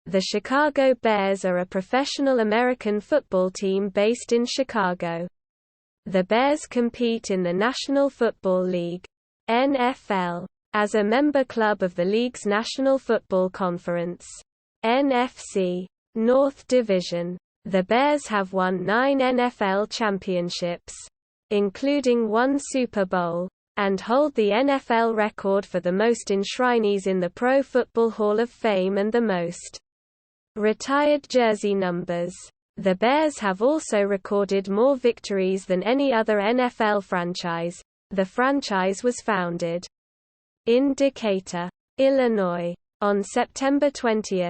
The Chicago Bears are a professional American football team based in Chicago. The Bears compete in the National Football League (NFL) as a member club of the league's National Football Conference (NFC) North Division. The Bears have won 9 NFL championships, including 1 Super Bowl, and hold the NFL record for the most enshrinees in the Pro Football Hall of Fame and the most retired jersey numbers. The Bears have also recorded more victories than any other NFL franchise. The franchise was founded in Decatur, Illinois, on September 20,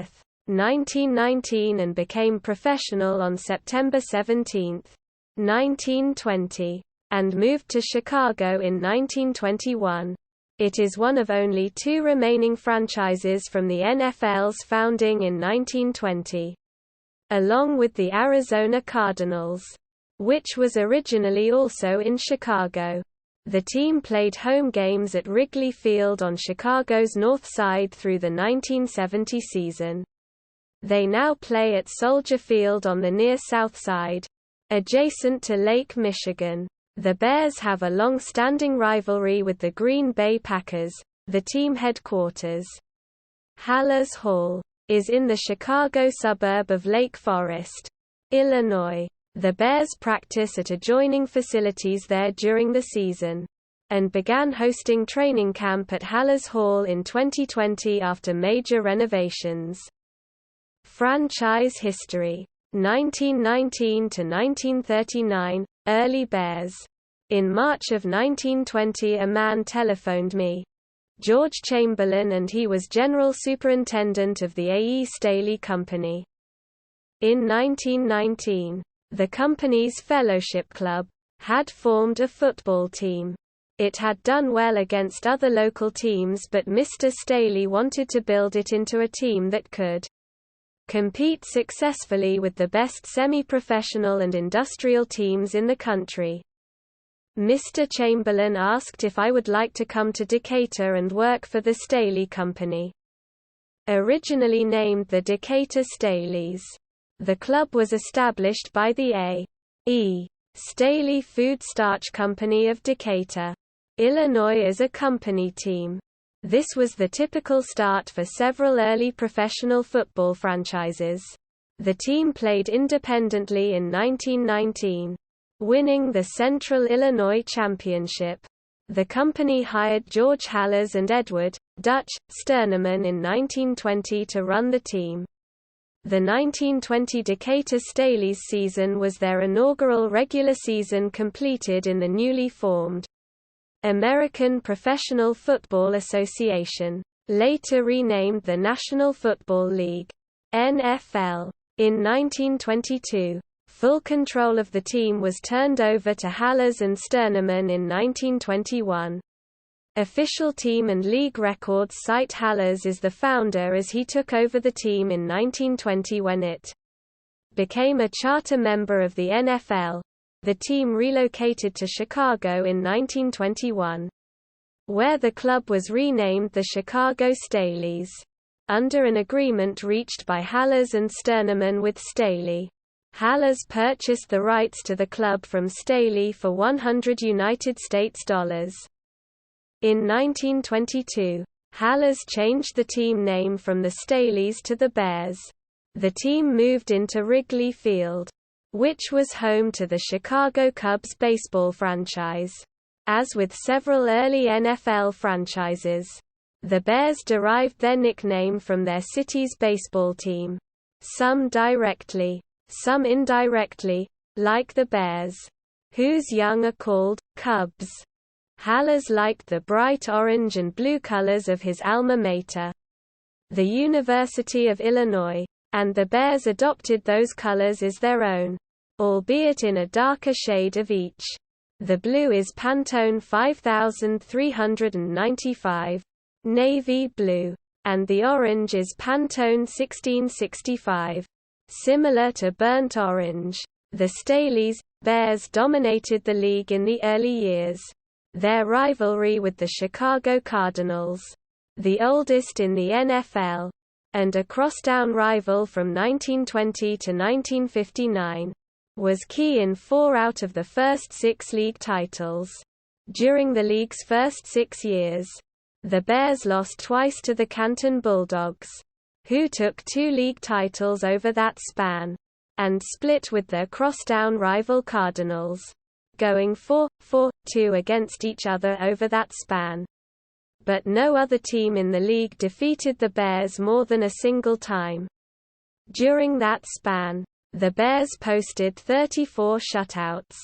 1919 and became professional on September 17, 1920. And moved to Chicago in 1921. It is one of only 2 remaining franchises from the NFL's founding in 1920. Along with the Arizona Cardinals, which was originally also in Chicago. The team played home games at Wrigley Field on Chicago's North Side through the 1970 season. They now play at Soldier Field on the near South Side, adjacent to Lake Michigan. The Bears have a long-standing rivalry with the Green Bay Packers. The team headquarters, Halas Hall, is in the Chicago suburb of Lake Forest, Illinois. The Bears practice at adjoining facilities there during the season, and began hosting training camp at Halas Hall in 2020 after major renovations. Franchise history: 1919 to 1939, early Bears. In March of 1920 a man telephoned me, George Chamberlain, and he was general superintendent of the A.E. Staley Company. In 1919, the company's fellowship club had formed a football team. It had done well against other local teams, but Mr. Staley wanted to build it into a team that could compete successfully with the best semi-professional and industrial teams in the country. Mr. Chamberlain asked if I would like to come to Decatur and work for the Staley Company. Originally named the Decatur Staleys, the club was established by the A.E. Staley Food Starch Company of Decatur, Illinois as a company team. This was the typical start for several early professional football franchises. The team played independently in 1919, winning the Central Illinois Championship. The company hired George Halas and Edward Dutch Sterneman in 1920 to run the team. The 1920 Decatur Staleys season was their inaugural regular season completed in the newly formed American Professional Football Association, later renamed the National Football League (NFL). In 1922, full control of the team was turned over to Halas and Sterneman in 1921. Official team and league records cite Halas as the founder, as he took over the team in 1920 when it became a charter member of the NFL. The team relocated to Chicago in 1921, where the club was renamed the Chicago Staleys, under an agreement reached by Halas and Sterneman with Staley. Halas purchased the rights to the club from Staley for $100 United States. In 1922, Halas changed the team name from the Staleys to the Bears. The team moved into Wrigley Field, which was home to the Chicago Cubs baseball franchise. As with several early NFL franchises, the Bears derived their nickname from their city's baseball team, some directly, some indirectly, like the Bears, whose young are called Cubs. Halas liked the bright orange and blue colors of his alma mater, the University of Illinois, and the Bears adopted those colors as their own, albeit in a darker shade of each. The blue is Pantone 5395, navy blue, and the orange is Pantone 1665, similar to burnt orange. The Staleys, Bears dominated the league in the early years. Their rivalry with the Chicago Cardinals, the oldest in the NFL, and a crosstown rival from 1920 to 1959, was key in 4 out of the first 6 league titles. During the league's first 6 years, the Bears lost twice to the Canton Bulldogs, who took 2 league titles over that span, and split with their crosstown rival Cardinals, going 4-4-2 against each other over that span. But no other team in the league defeated the Bears more than a single time. During that span, the Bears posted 34 shutouts.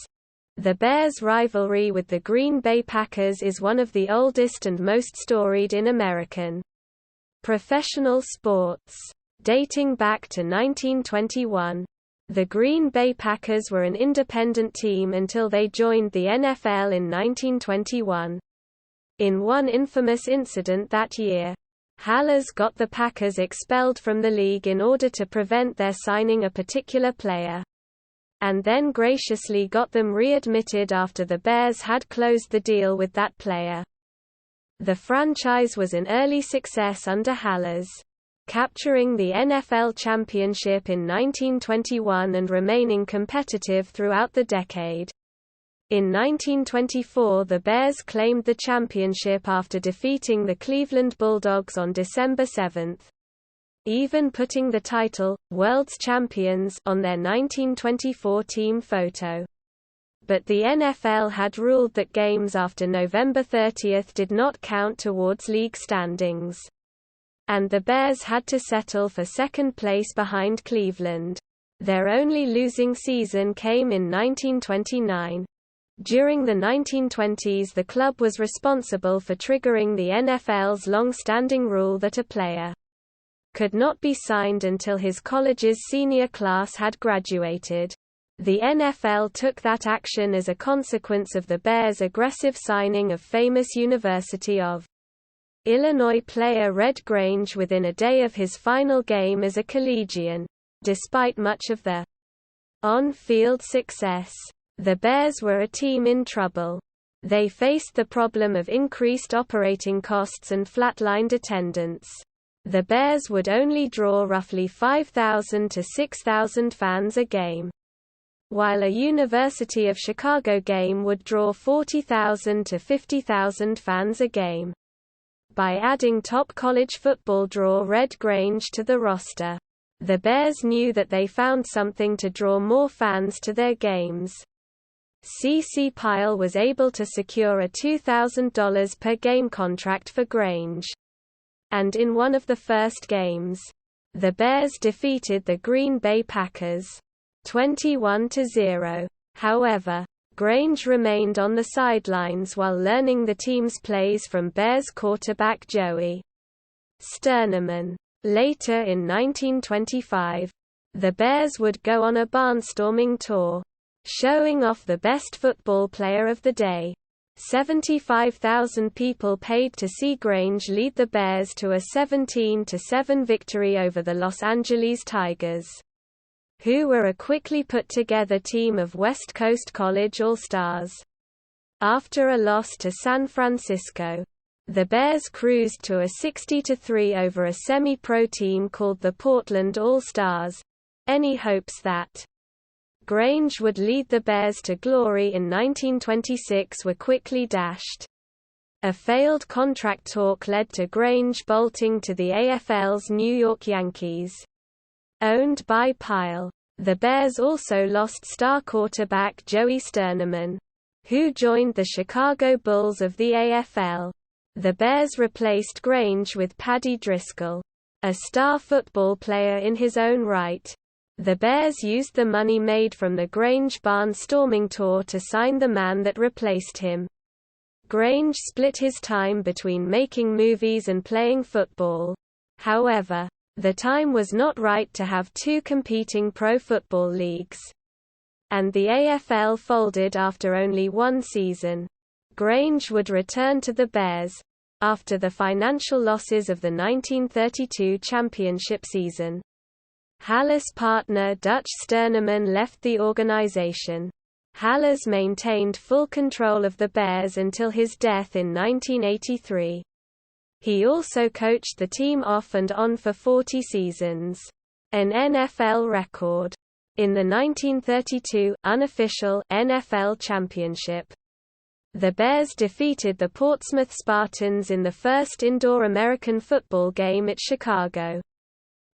The Bears' rivalry with the Green Bay Packers is one of the oldest and most storied in American professional sports. Dating back to 1921, the Green Bay Packers were an independent team until they joined the NFL in 1921. In one infamous incident that year, Halas got the Packers expelled from the league in order to prevent their signing a particular player, and then graciously got them readmitted after the Bears had closed the deal with that player. The franchise was an early success under Halas, capturing the NFL championship in 1921 and remaining competitive throughout the decade. In 1924, the Bears claimed the championship after defeating the Cleveland Bulldogs on December 7, even putting the title, World's Champions, on their 1924 team photo. But the NFL had ruled that games after November 30 did not count towards league standings, and the Bears had to settle for second place behind Cleveland. Their only losing season came in 1929. During the 1920s, the club was responsible for triggering the NFL's long-standing rule that a player could not be signed until his college's senior class had graduated. The NFL took that action as a consequence of the Bears' aggressive signing of famous University of Illinois player Red Grange within a day of his final game as a collegian. Despite much of the on-field success, the Bears were a team in trouble. They faced the problem of increased operating costs and flatlined attendance. The Bears would only draw roughly 5,000 to 6,000 fans a game, while a University of Chicago game would draw 40,000 to 50,000 fans a game. By adding top college football draw Red Grange to the roster, the Bears knew that they found something to draw more fans to their games. C.C. Pyle was able to secure a $2,000 per game contract for Grange. And in one of the first games, the Bears defeated the Green Bay Packers 21-0. However, Grange remained on the sidelines while learning the team's plays from Bears quarterback Joey Sternaman. Later in 1925, the Bears would go on a barnstorming tour, showing off the best football player of the day. 75,000 people paid to see Grange lead the Bears to a 17-7 victory over the Los Angeles Tigers, who were a quickly put-together team of West Coast College All-Stars. After a loss to San Francisco, the Bears cruised to a 60-3 over a semi-pro team called the Portland All-Stars. Any hopes that Grange would lead the Bears to glory in 1926 were quickly dashed. A failed contract talk led to Grange bolting to the AFL's New York Yankees, owned by Pyle. The Bears also lost star quarterback Joey Sternaman, who joined the Chicago Bulls of the AFL. The Bears replaced Grange with Paddy Driscoll, a star football player in his own right. The Bears used the money made from the Grange barnstorming tour to sign the man that replaced him. Grange split his time between making movies and playing football. However, the time was not right to have two competing pro football leagues, and the AFL folded after only one season. Grange would return to the Bears after the financial losses of the 1932 championship season. Halas partner Dutch Sternaman left the organization. Halas maintained full control of the Bears until his death in 1983. He also coached the team off and on for 40 seasons. An NFL record. In the 1932, unofficial NFL Championship, the Bears defeated the Portsmouth Spartans in the first indoor American football game at Chicago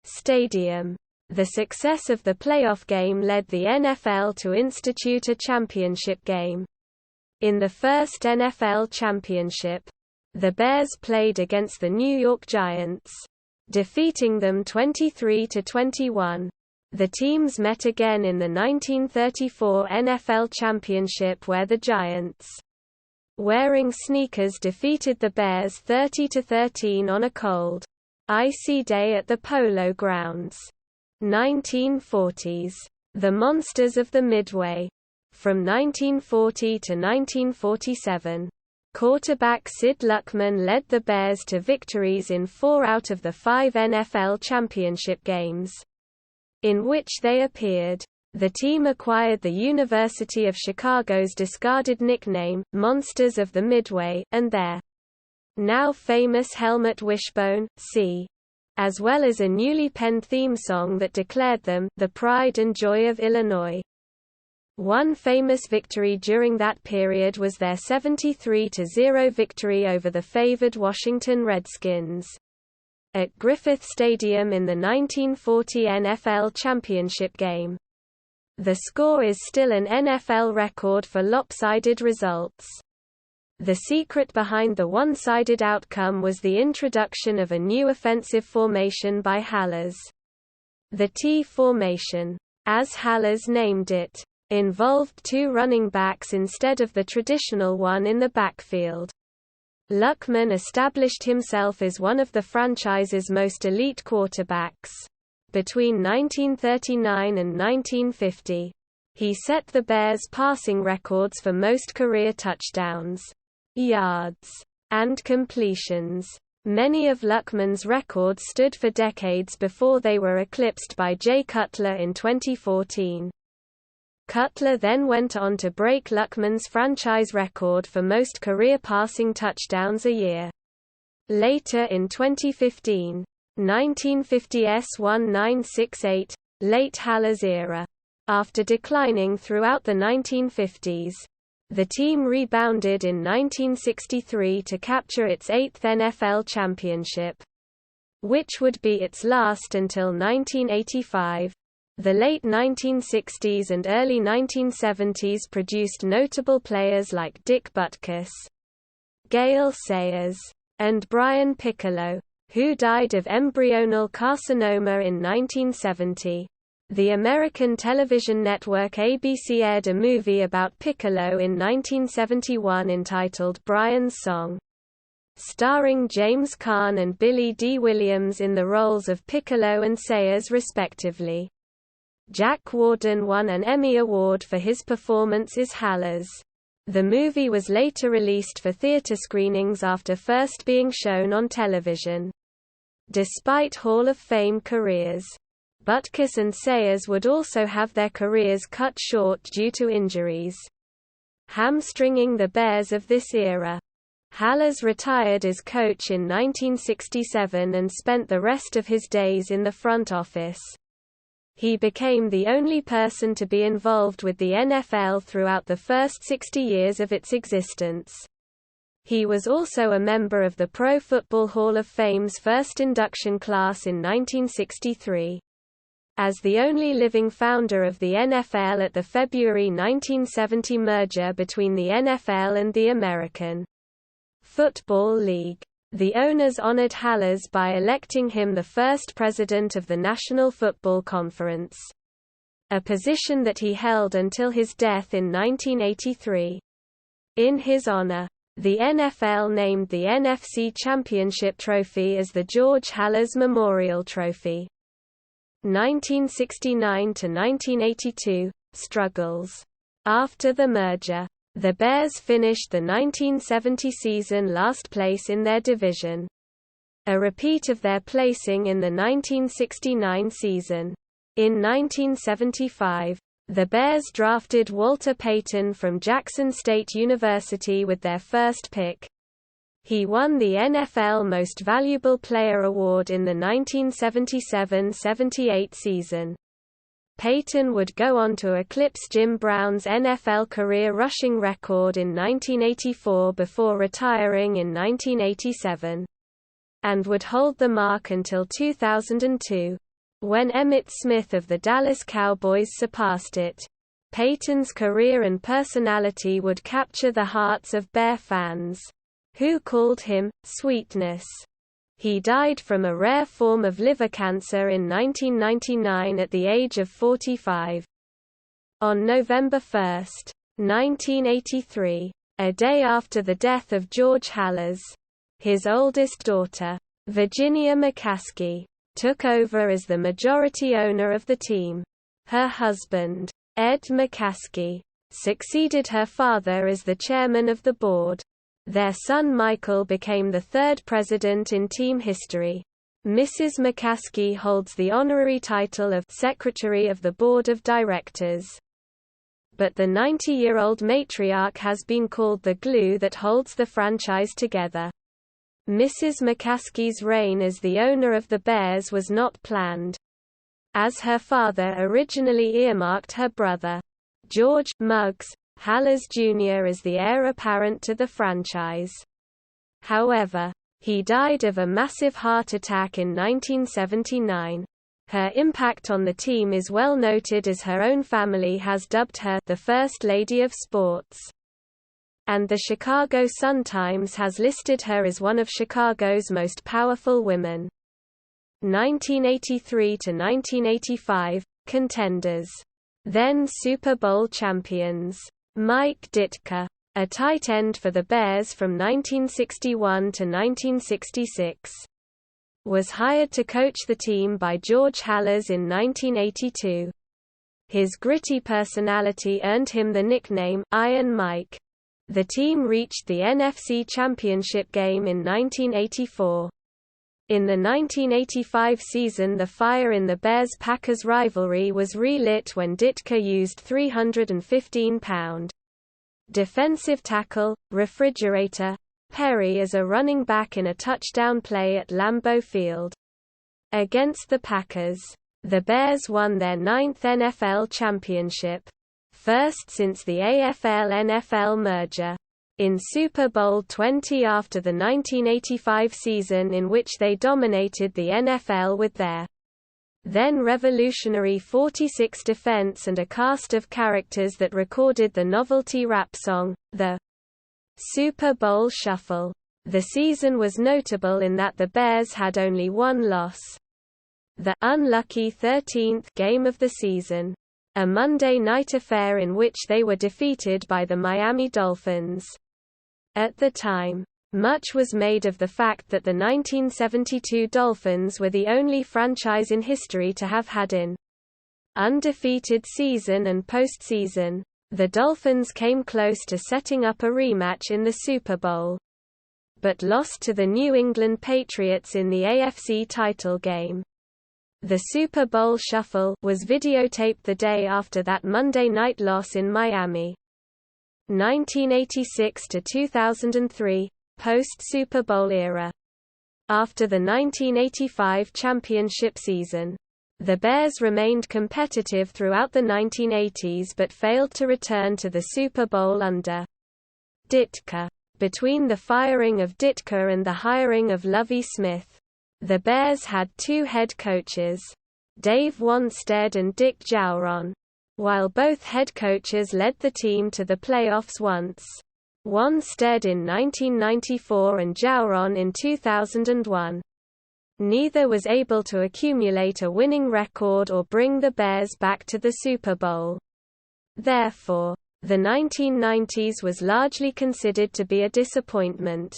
Stadium. The success of the playoff game led the NFL to institute a championship game. In the first NFL championship, the Bears played against the New York Giants, defeating them 23-21. The teams met again in the 1934 NFL Championship where the Giants, wearing sneakers, defeated the Bears 30-13 on a cold, icy day at the Polo Grounds. 1940s. The Monsters of the Midway. From 1940 to 1947, quarterback Sid Luckman led the Bears to victories in 4 out of the 5 NFL championship games in which they appeared. The team acquired the University of Chicago's discarded nickname, Monsters of the Midway, and their now famous helmet wishbone, C, as well as a newly penned theme song that declared them the pride and joy of Illinois. One famous victory during that period was their 73-0 victory over the favored Washington Redskins at Griffith Stadium in the 1940 NFL Championship game. The score is still an NFL record for lopsided results. The secret behind the one-sided outcome was the introduction of a new offensive formation by Halas. The T formation, as Halas named it, involved 2 running backs instead of the traditional one in the backfield. Luckman established himself as one of the franchise's most elite quarterbacks. Between 1939 and 1950, he set the Bears' passing records for most career touchdowns, yards, and completions. Many of Luckman's records stood for decades before they were eclipsed by Jay Cutler in 2014. Cutler then went on to break Luckman's franchise record for most career passing touchdowns a year. Later in 2015, 1950's 1968, late Halas era. After declining throughout the 1950s, the team rebounded in 1963 to capture its 8th NFL championship, which would be its last until 1985. The late 1960s and early 1970s produced notable players like Dick Butkus, Gale Sayers, and Brian Piccolo, who died of embryonal carcinoma in 1970. The American television network ABC aired a movie about Piccolo in 1971 entitled Brian's Song, starring James Caan and Billy D. Williams in the roles of Piccolo and Sayers respectively. Jack Warden won an Emmy Award for his performance as Halas. The movie was later released for theater screenings after first being shown on television. Despite Hall of Fame careers, Butkus and Sayers would also have their careers cut short due to injuries, hamstringing the Bears of this era. Halas retired as coach in 1967 and spent the rest of his days in the front office. He became the only person to be involved with the NFL throughout the first 60 years of its existence. He was also a member of the Pro Football Hall of Fame's first induction class in 1963. As the only living founder of the NFL at the February 1970 merger between the NFL and the American Football League, the owners honored Halas by electing him the first president of the National Football Conference, a position that he held until his death in 1983. In his honor, the NFL named the NFC Championship Trophy as the George Halas Memorial Trophy. 1969 to 1982, struggles. After the merger, the Bears finished the 1970 season last place in their division, a repeat of their placing in the 1969 season. In 1975, the Bears drafted Walter Payton from Jackson State University with their first pick. He won the NFL Most Valuable Player award in the 1977-78 season. Peyton would go on to eclipse Jim Brown's NFL career rushing record in 1984 before retiring in 1987. And would hold the mark until 2002, when Emmitt Smith of the Dallas Cowboys surpassed it. Peyton's career and personality would capture the hearts of Bear fans, who called him Sweetness. He died from a rare form of liver cancer in 1999 at the age of 45. On November 1, 1983, a day after the death of George Halas, his oldest daughter, Virginia McCaskey, took over as the majority owner of the team. Her husband, Ed McCaskey, succeeded her father as the chairman of the board. Their son Michael became the third president in team history. Mrs. McCaskey holds the honorary title of Secretary of the Board of Directors. But the 90-year-old matriarch has been called the glue that holds the franchise together. Mrs. McCaskey's reign as the owner of the Bears was not planned, as her father originally earmarked her brother, George Muggs Halas Jr. as the heir apparent to the franchise. However, he died of a massive heart attack in 1979. Her impact on the team is well noted, as her own family has dubbed her the First Lady of Sports. And the Chicago Sun-Times has listed her as one of Chicago's most powerful women. 1983 to 1985 contenders. Then Super Bowl champions. Mike Ditka, a tight end for the Bears from 1961 to 1966, was hired to coach the team by George Halas in 1982. His gritty personality earned him the nickname Iron Mike. The team reached the NFC Championship game in 1984. In the 1985 season, the fire in the Bears-Packers rivalry was relit when Ditka used 315-pound defensive tackle, Refrigerator, Perry as a running back in a touchdown play at Lambeau Field. Against the Packers, the Bears won their 9th NFL championship, first since the AFL-NFL merger. In Super Bowl XX, after the 1985 season in which they dominated the NFL with their then revolutionary 46 defense and a cast of characters that recorded the novelty rap song, the Super Bowl Shuffle. The season was notable in that the Bears had only one loss, the unlucky 13th game of the season, a Monday night affair in which they were defeated by the Miami Dolphins. At the time, much was made of the fact that the 1972 Dolphins were the only franchise in history to have had an undefeated season and postseason. The Dolphins came close to setting up a rematch in the Super Bowl, but lost to the New England Patriots in the AFC title game. The Super Bowl Shuffle was videotaped the day after that Monday night loss in Miami. 1986 to 2003, post-Super Bowl era. After the 1985 championship season, the Bears remained competitive throughout the 1980s but failed to return to the Super Bowl under Ditka. Between the firing of Ditka and the hiring of Lovie Smith, the Bears had two head coaches, Dave Wannstedt and Dick Jauron. While both head coaches led the team to the playoffs once, Wannstedt in 1994 and Jauron in 2001, neither was able to accumulate a winning record or bring the Bears back to the Super Bowl. Therefore, the 1990s was largely considered to be a disappointment.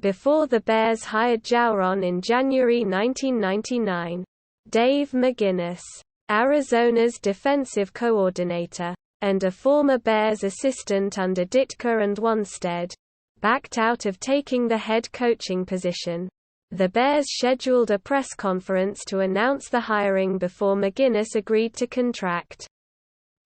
Before the Bears hired Jauron in January 1999, Dave McGinnis, Arizona's defensive coordinator, and a former Bears assistant under Ditka and Wannstedt, backed out of taking the head coaching position. The Bears scheduled a press conference to announce the hiring before McGinnis agreed to contract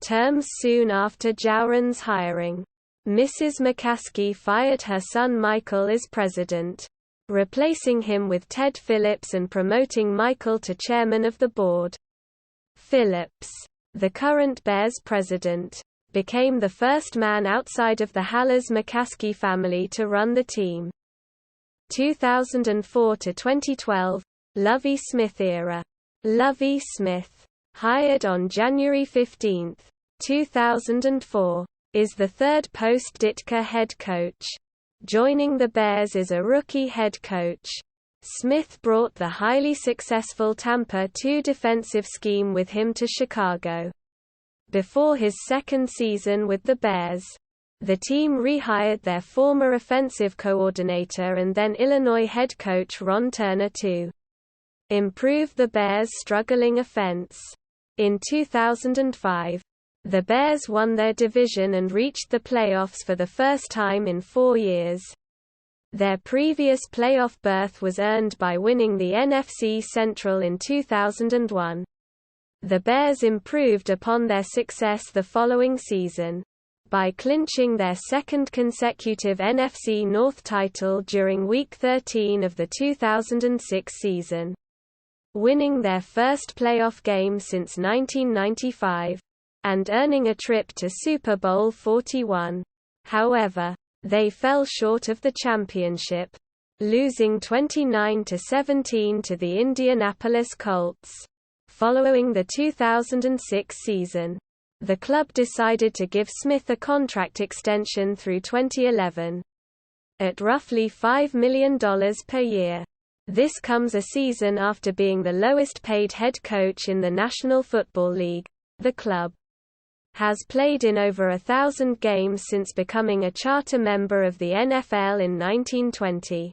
terms soon after Jauron's hiring. Mrs. McCaskey fired her son Michael as president, replacing him with Ted Phillips and promoting Michael to chairman of the board. Phillips, the current Bears president, became the first man outside of the Halas-McCaskey family to run the team. 2004 to 2012, Lovie Smith era. Lovie Smith, hired on January 15, 2004, is the third post-Ditka head coach. Joining the Bears as a rookie head coach, Smith brought the highly successful Tampa 2 defensive scheme with him to Chicago. Before his second season with the Bears, the team rehired their former offensive coordinator and then Illinois head coach Ron Turner to improve the Bears' struggling offense. In 2005, the Bears won their division and reached the playoffs for the first time in 4 years. Their previous playoff berth was earned by winning the NFC Central in 2001. The Bears improved upon their success the following season by clinching their second consecutive NFC North title during Week 13 of the 2006 season, winning their first playoff game since 1995, and earning a trip to Super Bowl 41. However, they fell short of the championship, losing 29-17 to the Indianapolis Colts. Following the 2006 season, the club decided to give Smith a contract extension through 2011. At roughly $5 million per year. This comes a season after being the lowest-paid head coach in the National Football League. The club has played in over 1,000 games since becoming a charter member of the NFL in 1920.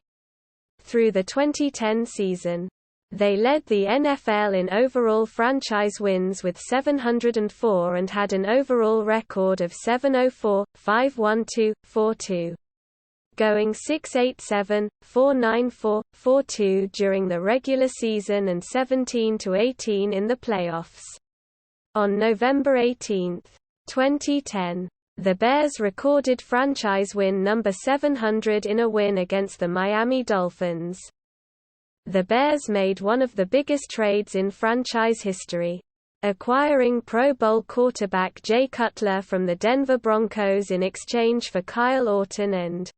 Through the 2010 season, they led the NFL in overall franchise wins with 704 and had an overall record of 704, 512, 42. Going 6-8-7, 4-9-4, 4-2 during the regular season and 17-18 in the playoffs. On November 18, 2010, the Bears recorded franchise win number 700 in a win against the Miami Dolphins. The Bears made one of the biggest trades in franchise history, acquiring Pro Bowl quarterback Jay Cutler from the Denver Broncos in exchange for Kyle Orton and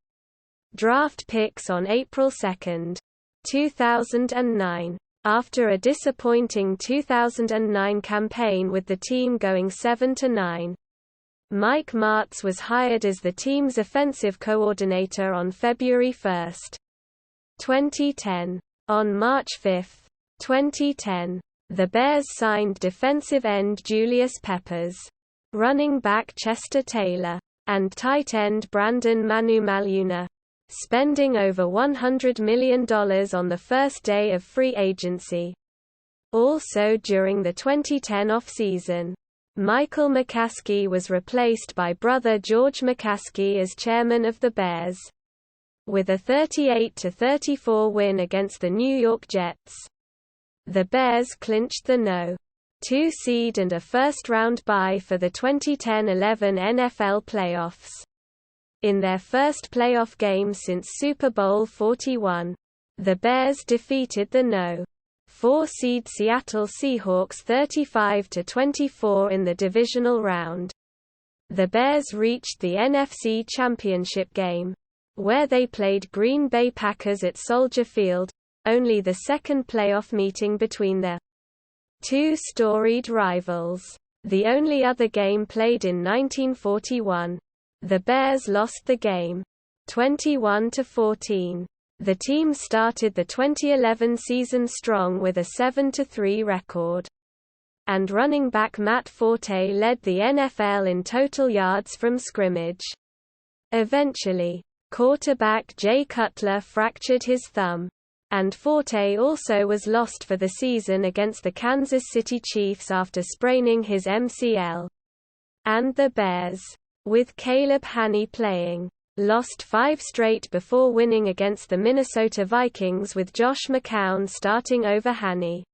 draft picks on April 2, 2009. After a disappointing 2009 campaign with the team going 7-9, Mike Martz was hired as the team's offensive coordinator on February 1, 2010. On March 5, 2010, the Bears signed defensive end Julius Peppers, running back Chester Taylor, and tight end Brandon Manumaleuna, spending over $100 million on the first day of free agency. Also during the 2010 offseason, Michael McCaskey was replaced by brother George McCaskey as chairman of the Bears. With a 38-34 win against the New York Jets, the Bears clinched the No. 2 seed and a first-round bye for the 2010-11 NFL playoffs. In their first playoff game since Super Bowl 41, the Bears defeated the No. 4 seed Seattle Seahawks 35-24 in the divisional round. The Bears reached the NFC Championship game, where they played Green Bay Packers at Soldier Field, only the second playoff meeting between their two storied rivals. The only other game played in 1941. The Bears lost the game, 21-14. The team started the 2011 season strong with a 7-3 record. And running back Matt Forte led the NFL in total yards from scrimmage. Eventually, quarterback Jay Cutler fractured his thumb, and Forte also was lost for the season against the Kansas City Chiefs after spraining his MCL. And the Bears, with Caleb Hanney playing, lost 5 straight before winning against the Minnesota Vikings with Josh McCown starting over Hanney.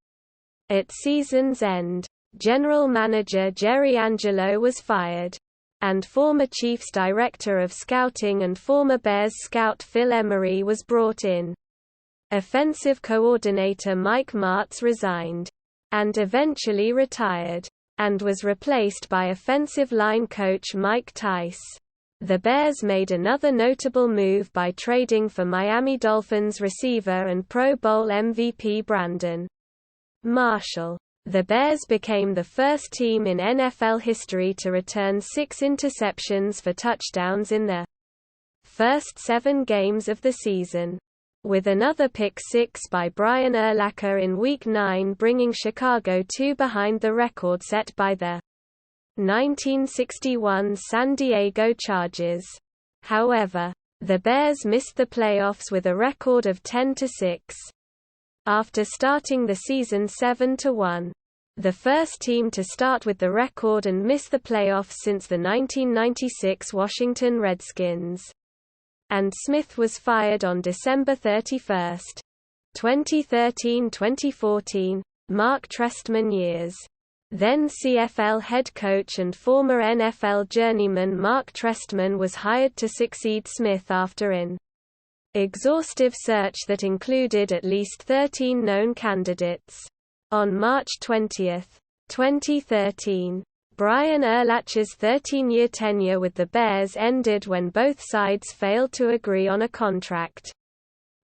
At season's end, general manager Jerry Angelo was fired. and former Chiefs Director of Scouting and former Bears scout Phil Emery was brought in. Offensive coordinator Mike Martz resigned, and eventually retired, and was replaced by offensive line coach Mike Tice. The Bears made another notable move by trading for Miami Dolphins receiver and Pro Bowl MVP Brandon Marshall. The Bears became the first team in NFL history to return 6 interceptions for touchdowns in the first 7 games of the season, with another pick 6 by Brian Urlacher in Week 9 bringing Chicago 2 behind the record set by the 1961 San Diego Chargers. However, the Bears missed the playoffs with a record of 10-6. After starting the season 7-1, the first team to start with the record and miss the playoffs since the 1996 Washington Redskins. And Smith was fired on December 31, 2013-2014. Mark Trestman years. Then CFL head coach and former NFL journeyman Mark Trestman was hired to succeed Smith after an exhaustive search that included at least 13 known candidates. On March 20, 2013, Brian Urlacher's 13-year tenure with the Bears ended when both sides failed to agree on a contract.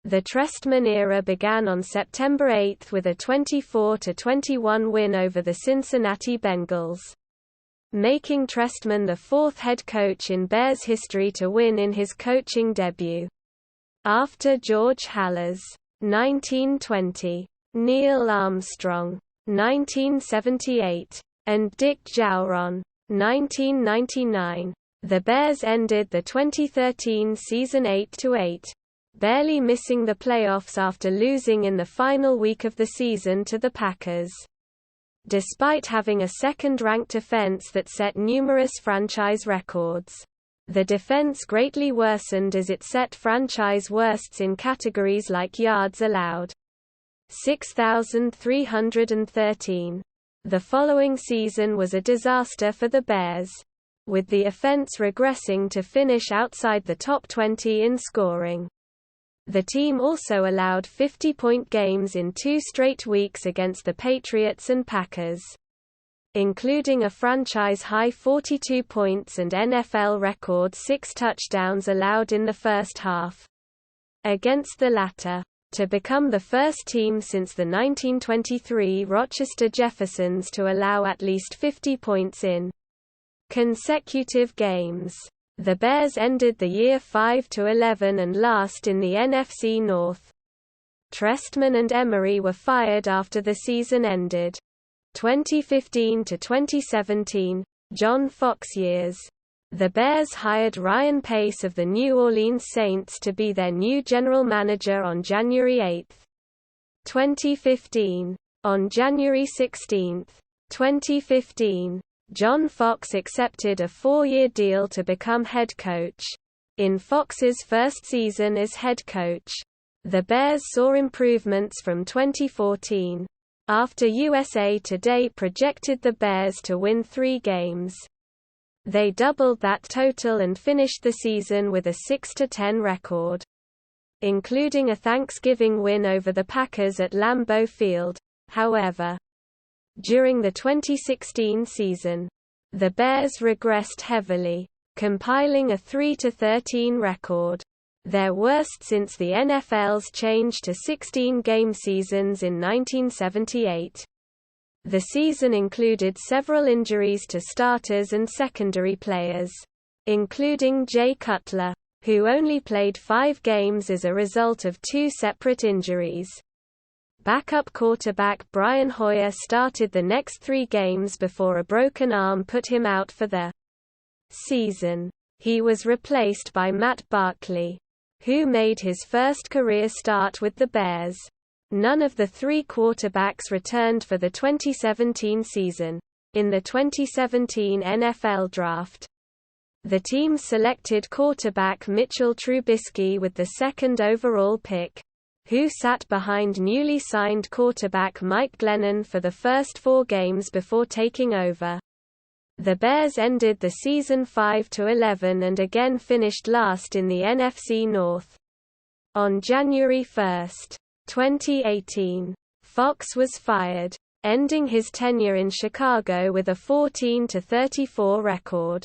The Trestman era began on September 8 with a 24-21 win over the Cincinnati Bengals, making Trestman the 4th head coach in Bears history to win in his coaching debut. After George Halas, 1920, Neil Armstrong, 1978, and Dick Jauron, 1999, the Bears ended the 2013 season 8-8, barely missing the playoffs after losing in the final week of the season to the Packers. Despite having a second-ranked offense that set numerous franchise records, the defense greatly worsened as it set franchise worsts in categories like yards allowed, 6,313. The following season was a disaster for the Bears, with the offense regressing to finish outside the top 20 in scoring. The team also allowed 50-point games in 2 straight weeks against the Patriots and Packers, including a franchise-high 42 points and NFL record 6 touchdowns allowed in the first half against the latter, to become the first team since the 1923 Rochester Jeffersons to allow at least 50 points in consecutive games. The Bears ended the year 5-11 and last in the NFC North. Trestman and Emery were fired after the season ended. 2015-2017, John Fox years. The Bears hired Ryan Pace of the New Orleans Saints to be their new general manager on January 8, 2015. On January 16, 2015, John Fox accepted a 4-year deal to become head coach. In Fox's first season as head coach, the Bears saw improvements from 2014, after USA Today projected the Bears to win 3 games. They doubled that total and finished the season with a 6-10 record, including a Thanksgiving win over the Packers at Lambeau Field. However, during the 2016 season, the Bears regressed heavily, compiling a 3-13 record, their worst since the NFL's change to 16-game seasons in 1978. The season included several injuries to starters and secondary players, including Jay Cutler, who only played 5 games as a result of 2 separate injuries. Backup quarterback Brian Hoyer started the next 3 games before a broken arm put him out for the season. He was replaced by Matt Barkley, who made his first career start with the Bears. None of the 3 quarterbacks returned for the 2017 season. In the 2017 NFL Draft, the team selected quarterback Mitchell Trubisky with the 2nd overall pick, who sat behind newly signed quarterback Mike Glennon for the first 4 games before taking over. The Bears ended the season 5-11 and again finished last in the NFC North. On January 1, 2018, Fox was fired, ending his tenure in Chicago with a 14-34 record.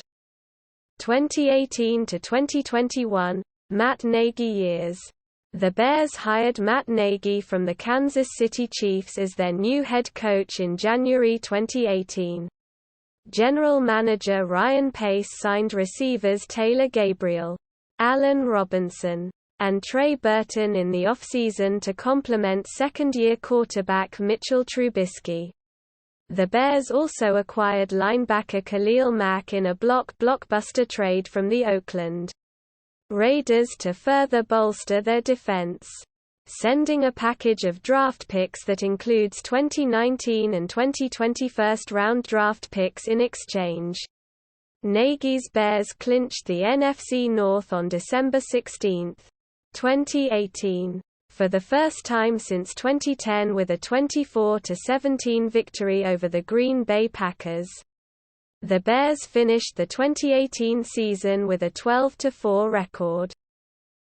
2018 to 2021, Matt Nagy years. The Bears hired Matt Nagy from the Kansas City Chiefs as their new head coach in January 2018. General manager Ryan Pace signed receivers Taylor Gabriel, Allen Robinson, and Trey Burton in the offseason to complement second-year quarterback Mitchell Trubisky. The Bears also acquired linebacker Khalil Mack in a blockbuster trade from the Oakland Raiders to further bolster their defense, sending a package of draft picks that includes 2019 and 2020 first-round draft picks in exchange. Nagy's Bears clinched the NFC North on December 16, 2018, for the first time since 2010 with a 24-17 victory over the Green Bay Packers. The Bears finished the 2018 season with a 12-4 record.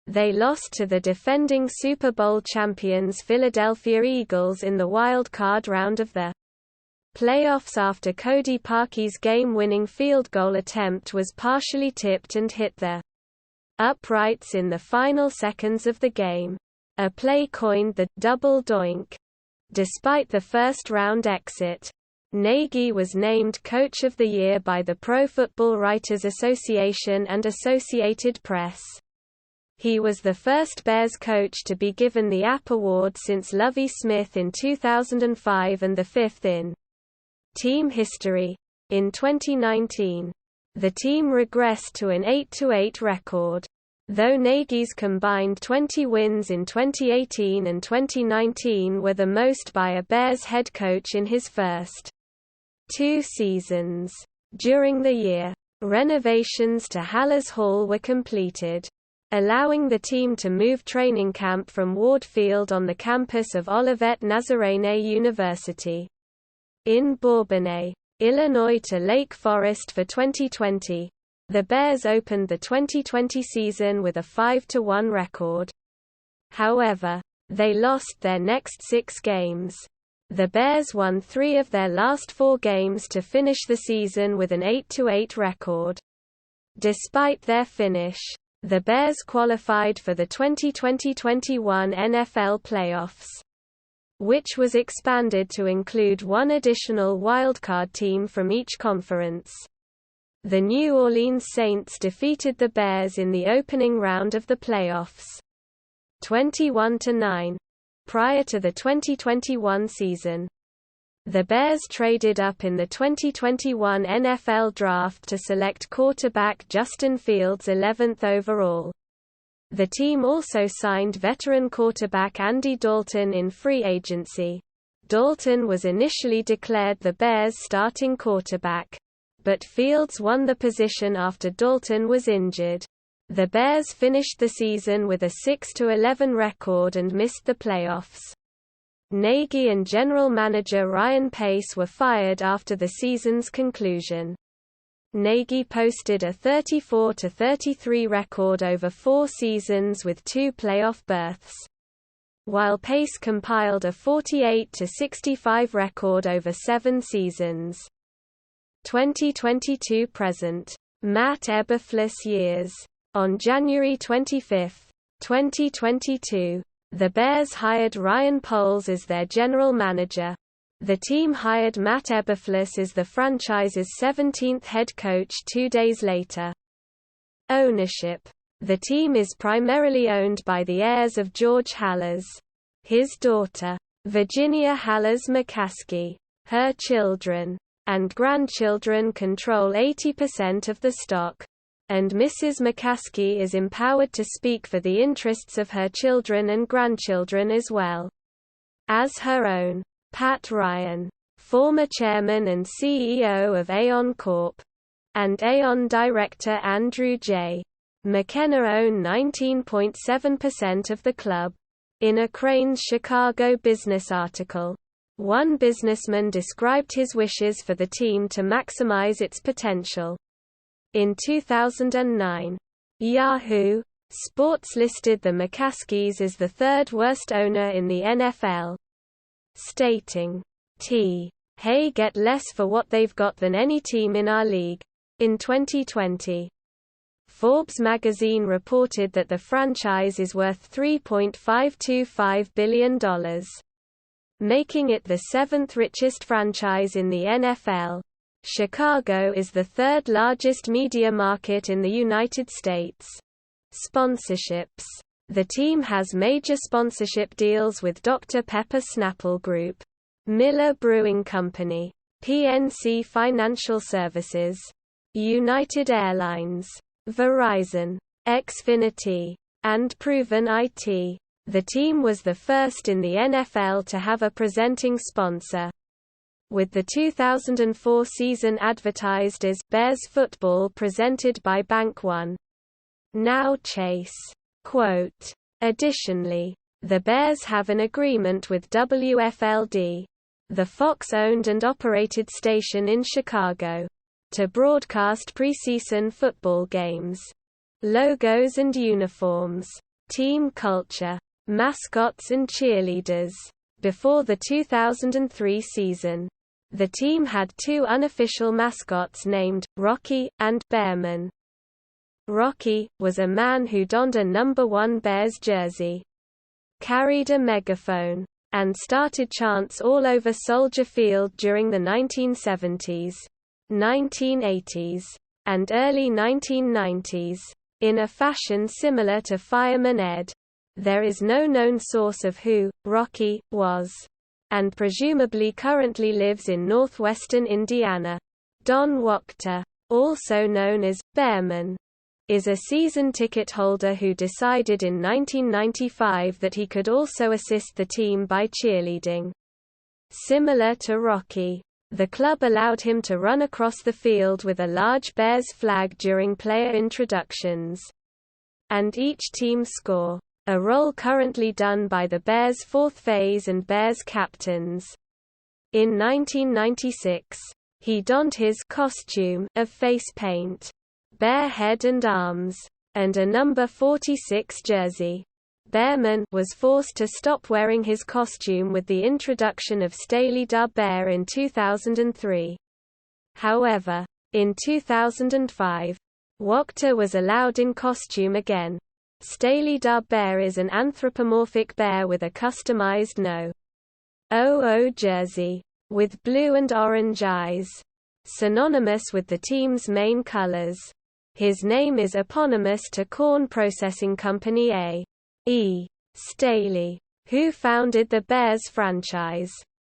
They lost to the defending Super Bowl champions Philadelphia Eagles in the wild card round of the playoffs after Cody Parkey's game-winning field goal attempt was partially tipped and hit the uprights in the final seconds of the game, a play coined the double doink. Despite the first-round exit, Nagy was named Coach of the Year by the Pro Football Writers Association and Associated Press. He was the first Bears coach to be given the AP award since Lovie Smith in 2005 and the fifth in team history. In 2019, the team regressed to an 8-8 record. Though Nagy's combined 20 wins in 2018 and 2019 were the most by a Bears head coach in his first 2 seasons. During the year, renovations to Halas Hall were completed, allowing the team to move training camp from Ward Field on the campus of Olivet Nazarene University in Bourbonnais, Illinois to Lake Forest for 2020. The Bears opened the 2020 season with a 5-1 record. However, they lost their next 6 games. The Bears won 3 of their last 4 games to finish the season with an 8-8 record. Despite their finish, the Bears qualified for the 2020-21 NFL playoffs, which was expanded to include 1 additional wildcard team from each conference. The New Orleans Saints defeated the Bears in the opening round of the playoffs, 21-9, prior to the 2021 season. The Bears traded up in the 2021 NFL Draft to select quarterback Justin Fields 11th overall. The team also signed veteran quarterback Andy Dalton in free agency. Dalton was initially declared the Bears' starting quarterback, but Fields won the position after Dalton was injured. The Bears finished the season with a 6-11 record and missed the playoffs. Nagy and general manager Ryan Pace were fired after the season's conclusion. Nagy posted a 34-33 record over 4 seasons with 2 playoff berths, while Pace compiled a 48-65 record over 7 seasons. 2022 present. Matt Eberflus years. On January 25, 2022, the Bears hired Ryan Poles as their general manager. The team hired Matt Eberflus as the franchise's 17th head coach 2 days later. Ownership. The team is primarily owned by the heirs of George Halas, his daughter, Virginia Halas McCaskey. Her children and grandchildren control 80% of the stock, and Mrs. McCaskey is empowered to speak for the interests of her children and grandchildren as well as her own. Pat Ryan, former chairman and CEO of Aon Corp., and Aon director Andrew J. McKenna own 19.7% of the club. In a Crain's Chicago business article, One businessman described his wishes for the team to maximize its potential. In 2009, Yahoo! Sports listed the McCaskies as the third worst owner in the NFL, stating, "Hey get less for what they've got than any team in our league." In 2020, Forbes magazine reported that the franchise is worth $3.525 billion, making it the seventh richest franchise in the NFL. Chicago is the third largest media market in the United States. Sponsorships. The team has major sponsorship deals with Dr. Pepper Snapple Group, Miller Brewing Company, PNC Financial Services, United Airlines, Verizon, Xfinity, and Proven IT. The team was the first in the NFL to have a presenting sponsor, with the 2004 season advertised as Bears Football presented by Bank One, now Chase. Quote, additionally, the Bears have an agreement with WFLD, the Fox-owned and operated station in Chicago, to broadcast preseason football games. Logos and uniforms, team culture, mascots and cheerleaders. Before the 2003 season, the team had two unofficial mascots named Rocky and Bearman. Rocky was a man who donned a number 1 Bears jersey, carried a megaphone, and started chants all over Soldier Field during the 1970s, 1980s, and early 1990s, in a fashion similar to Fireman Ed. There is no known source of who Rocky was, and presumably currently lives in northwestern Indiana. Don Wachter, also known as Bearman, is a season ticket holder who decided in 1995 that he could also assist the team by cheerleading. Similar to Rocky, the club allowed him to run across the field with a large Bears flag during player introductions, and each team score, a role currently done by the Bears' fourth phase and Bears captains. In 1996, he donned his costume of face paint, bare head and arms, and a number 46 jersey. Bearman was forced to stop wearing his costume with the introduction of Staley Da Bear in 2003. However, in 2005, Wachter was allowed in costume again. Staley Da Bear is an anthropomorphic bear with a customized No. 00 jersey, with blue and orange eyes, synonymous with the team's main colors. His name is eponymous to corn processing company A. Staley, who founded the Bears franchise.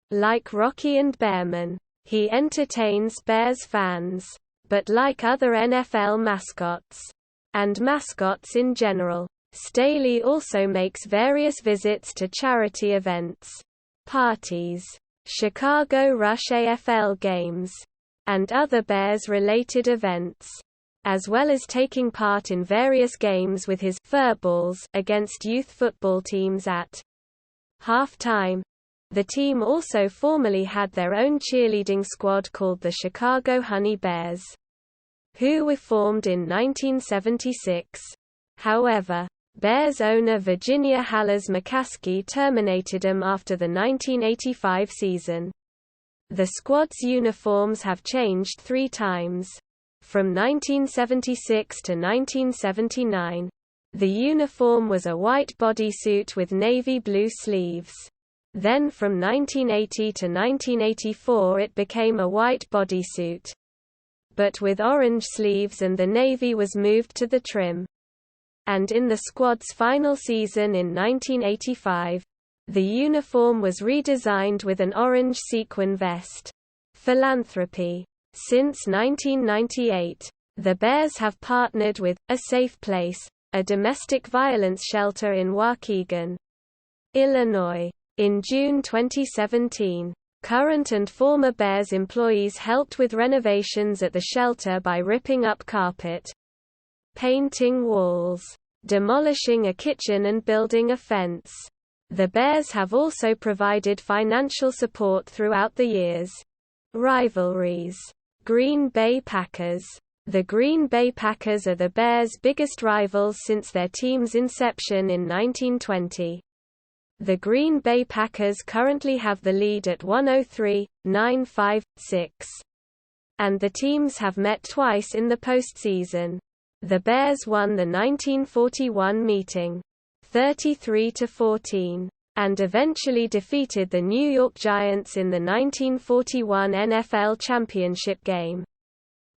Like Rocky and Bearman, he entertains Bears fans, but like other NFL mascots, and mascots in general, Staley also makes various visits to charity events, parties, Chicago Rush AFL games, and other Bears-related events, as well as taking part in various games with his Furballs against youth football teams at halftime. The team also formerly had their own cheerleading squad called the Chicago Honey Bears, who were formed in 1976. However, Bears owner Virginia Hallers McCaskey terminated them after the 1985 season. The squad's uniforms have changed 3 times. From 1976 to 1979, the uniform was a white bodysuit with navy blue sleeves. Then from 1980 to 1984 it became a white bodysuit, but with orange sleeves, and the navy was moved to the trim. And in the squad's final season in 1985, the uniform was redesigned with an orange sequin vest. Philanthropy. Since 1998, the Bears have partnered with A Safe Place, a domestic violence shelter in Waukegan, Illinois. In June 2017, current and former Bears employees helped with renovations at the shelter by ripping up carpet, painting walls, demolishing a kitchen and building a fence. The Bears have also provided financial support throughout the years. Rivalries. Green Bay Packers. The Green Bay Packers are the Bears' biggest rivals since their team's inception in 1920. The Green Bay Packers currently have the lead at 103-9-5-6. And the teams have met twice in the postseason. The Bears won the 1941 meeting, 33-14, and eventually defeated the New York Giants in the 1941 NFL Championship game.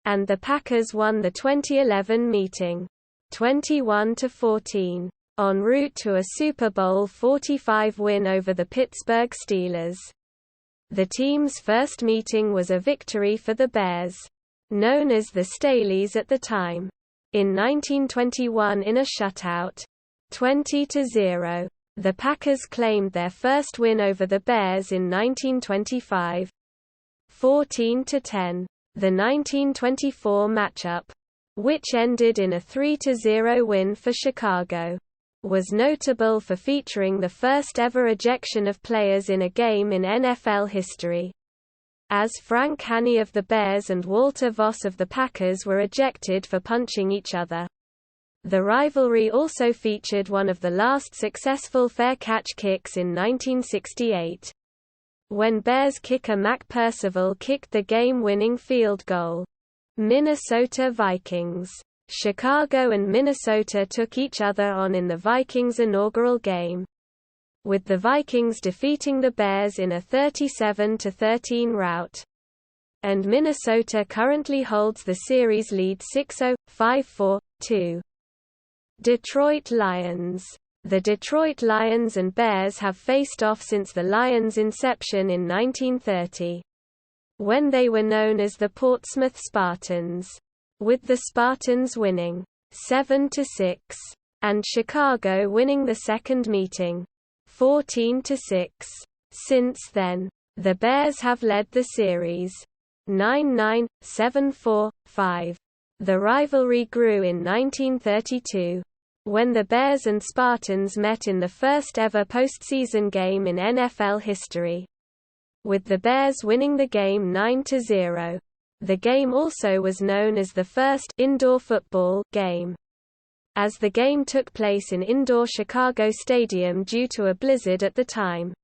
And the Packers won the 2011 meeting, 21-14, en route to a Super Bowl 45 win over the Pittsburgh Steelers. The team's first meeting was a victory for the Bears, known as the Staleys at the time, in 1921 in a shutout, 20-0. The Packers claimed their first win over the Bears in 1925, 14-10. The 1924 matchup, which ended in a 3-0 win for Chicago, was notable for featuring the first ever ejection of players in a game in NFL history, as Frank Haney of the Bears and Walter Voss of the Packers were ejected for punching each other. The rivalry also featured one of the last successful fair catch kicks in 1968, when Bears kicker Mac Percival kicked the game-winning field goal. Minnesota Vikings. Chicago and Minnesota took each other on in the Vikings' inaugural game, with the Vikings defeating the Bears in a 37-13 rout. And Minnesota currently holds the series lead 6-0, 5-4-2. Detroit Lions. The Detroit Lions and Bears have faced off since the Lions' inception in 1930, when they were known as the Portsmouth Spartans, with the Spartans winning 7-6, and Chicago winning the second meeting, 14-6. Since then, the Bears have led the series 9-9, 7-4, 5. The rivalry grew in 1932, when the Bears and Spartans met in the first ever postseason game in NFL history, with the Bears winning the game 9-0. The game also was known as the first indoor football game, as the game took place in indoor Chicago Stadium due to a blizzard at the time.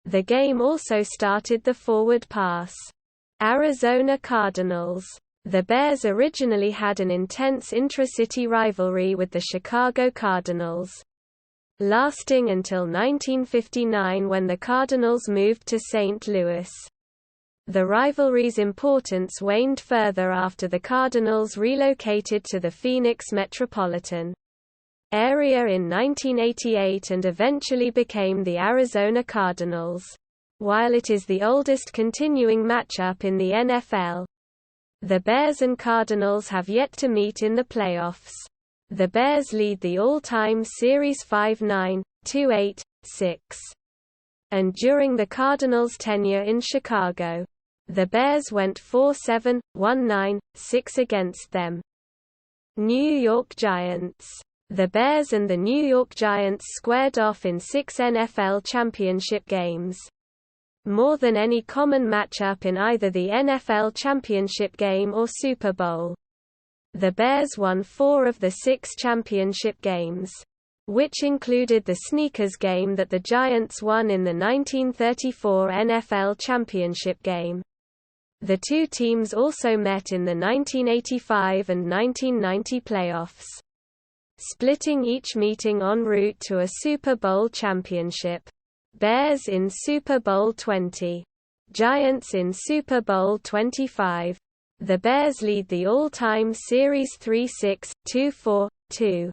The game also started the forward pass. Arizona Cardinals. The Bears originally had an intense intra-city rivalry with the Chicago Cardinals, lasting until 1959 when the Cardinals moved to St. Louis. The rivalry's importance waned further after the Cardinals relocated to the Phoenix metropolitan area in 1988 and eventually became the Arizona Cardinals. While it is the oldest continuing matchup in the NFL, the Bears and Cardinals have yet to meet in the playoffs. The Bears lead the all-time series 5-9, 2-8, 6. And during the Cardinals' tenure in Chicago, the Bears went 4-7, 1-9, 6 against them. New York Giants. The Bears and the New York Giants squared off in 6 NFL championship games, more than any common matchup in either the NFL championship game or Super Bowl. The Bears won 4 of the 6 championship games, which included the sneakers game that the Giants won in the 1934 NFL championship game. The two teams also met in the 1985 and 1990 playoffs, splitting each meeting en route to a Super Bowl championship. Bears in Super Bowl 20. Giants in Super Bowl 25. The Bears lead the all-time series 3-6, 2-4, 2.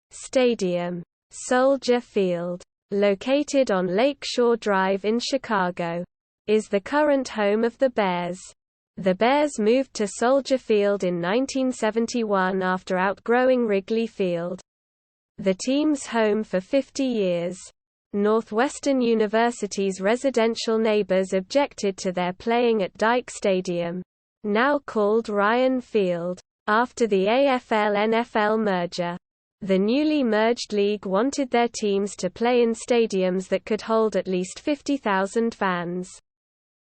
Stadium. Soldier Field, located on Lake Shore Drive in Chicago, is the current home of the Bears. The Bears moved to Soldier Field in 1971 after outgrowing Wrigley Field, the team's home for 50 years. Northwestern University's residential neighbors objected to their playing at Dyke Stadium, now called Ryan Field, after the AFL-NFL merger. The newly merged league wanted their teams to play in stadiums that could hold at least 50,000 fans.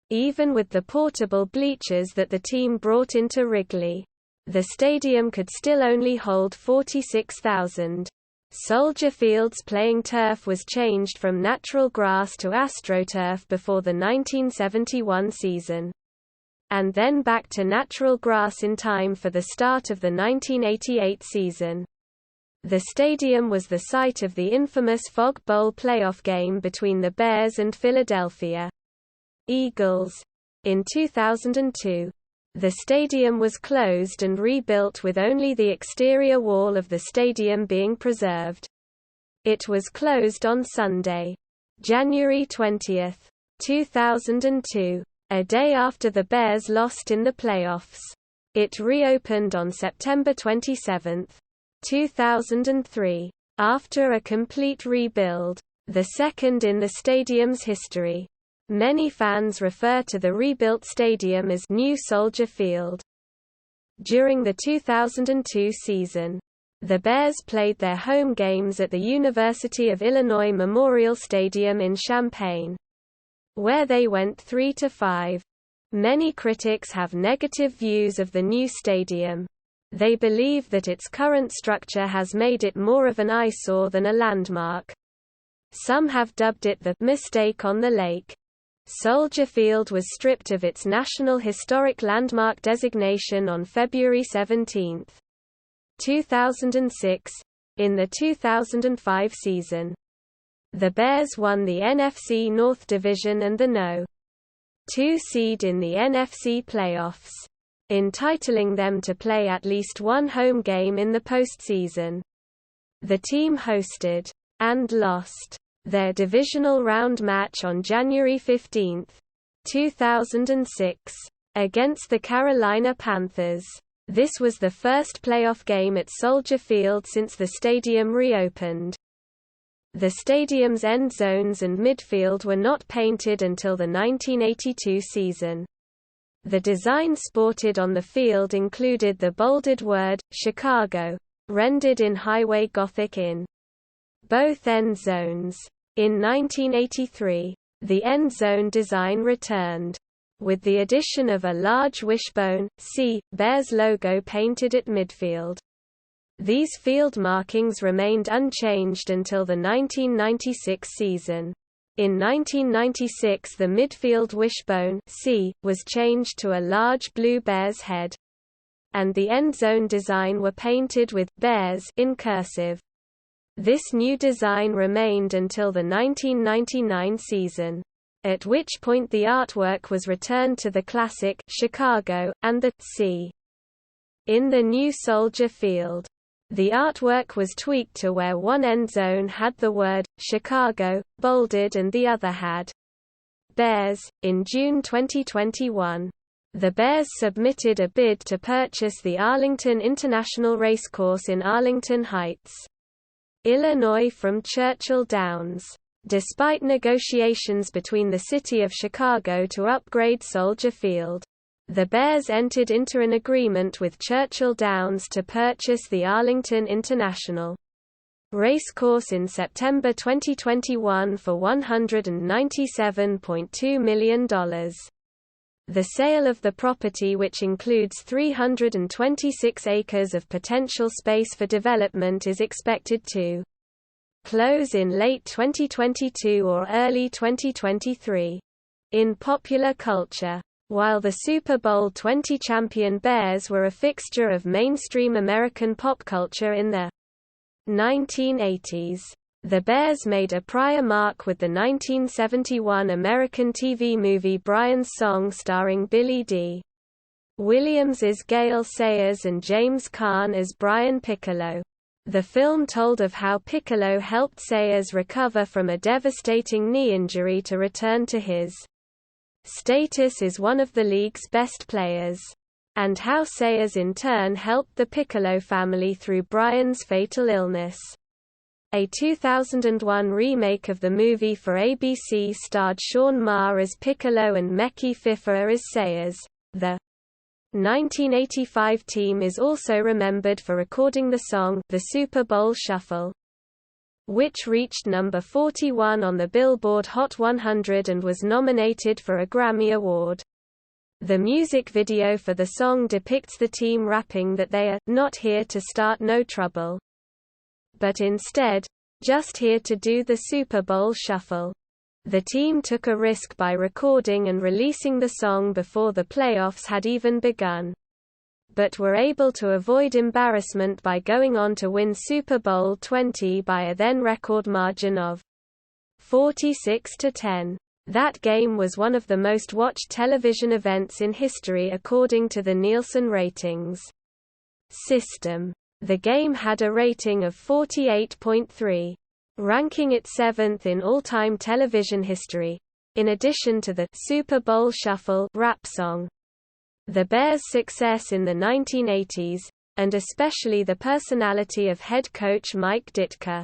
Even with the portable bleachers that the team brought into Wrigley, the stadium could still only hold 46,000. Soldier Field's playing turf was changed from natural grass to AstroTurf before the 1971 season, and then back to natural grass in time for the start of the 1988 season. The stadium was the site of the infamous Fog Bowl playoff game between the Bears and Philadelphia Eagles. In 2002, the stadium was closed and rebuilt with only the exterior wall of the stadium being preserved. It was closed on Sunday, January 20, 2002, a day after the Bears lost in the playoffs. It reopened on September 27, 2003, after a complete rebuild, the second in the stadium's history. Many fans refer to the rebuilt stadium as New Soldier Field. During the 2002 season, the Bears played their home games at the University of Illinois Memorial Stadium in Champaign, where they went 3-5. Many critics have negative views of the new stadium. They believe that its current structure has made it more of an eyesore than a landmark. Some have dubbed it the mistake on the lake. Soldier Field was stripped of its National Historic Landmark designation on February 17, 2006, in the 2005 season. The Bears won the NFC North Division and the No. 2 seed in the NFC playoffs, entitling them to play at least one home game in the postseason. The team hosted, and lost, their divisional round match on January 15, 2006, against the Carolina Panthers. This was the first playoff game at Soldier Field since the stadium reopened. The stadium's end zones and midfield were not painted until the 1982 season. The design sported on the field included the bolded word, Chicago, rendered in Highway Gothic in both end zones. In 1983, the end zone design returned, with the addition of a large wishbone, C, Bears logo painted at midfield. These field markings remained unchanged until the 1996 season. In 1996 the midfield wishbone, C, was changed to a large blue bear's head, and the end zone design were painted with Bears in cursive. This new design remained until the 1999 season, at which point the artwork was returned to the classic Chicago, and the C in the new Soldier Field. The artwork was tweaked to where one end zone had the word Chicago bolded and the other had Bears. In June 2021, the Bears submitted a bid to purchase the Arlington International Racecourse in Arlington Heights, Illinois from Churchill Downs. Despite negotiations between the city of Chicago to upgrade Soldier Field, the Bears entered into an agreement with Churchill Downs to purchase the Arlington International Racecourse in September 2021 for $197.2 million. The sale of the property, which includes 326 acres of potential space for development, is expected to close in late 2022 or early 2023. In popular culture, while the Super Bowl XX champion Bears were a fixture of mainstream American pop culture in the 1980s, the Bears made a prior mark with the 1971 American TV movie Brian's Song starring Billy D. Williams as Gale Sayers and James Caan as Brian Piccolo. The film told of how Piccolo helped Sayers recover from a devastating knee injury to return to his status as one of the league's best players, and how Sayers in turn helped the Piccolo family through Brian's fatal illness. A 2001 remake of the movie for ABC starred Sean Maher as Piccolo and Mekhi Phifer as Sayers. The 1985 team is also remembered for recording the song The Super Bowl Shuffle, which reached number 41 on the Billboard Hot 100 and was nominated for a Grammy Award. The music video for the song depicts the team rapping that they are not here to start no trouble, but instead, just here to do the Super Bowl Shuffle. The team took a risk by recording and releasing the song before the playoffs had even begun, but were able to avoid embarrassment by going on to win Super Bowl XX by a then record margin of 46-10. That game was one of the most watched television events in history according to the Nielsen ratings system. The game had a rating of 48.3, ranking it 7th in all-time television history, in addition to the Super Bowl Shuffle rap song. The Bears' success in the 1980s, and especially the personality of head coach Mike Ditka,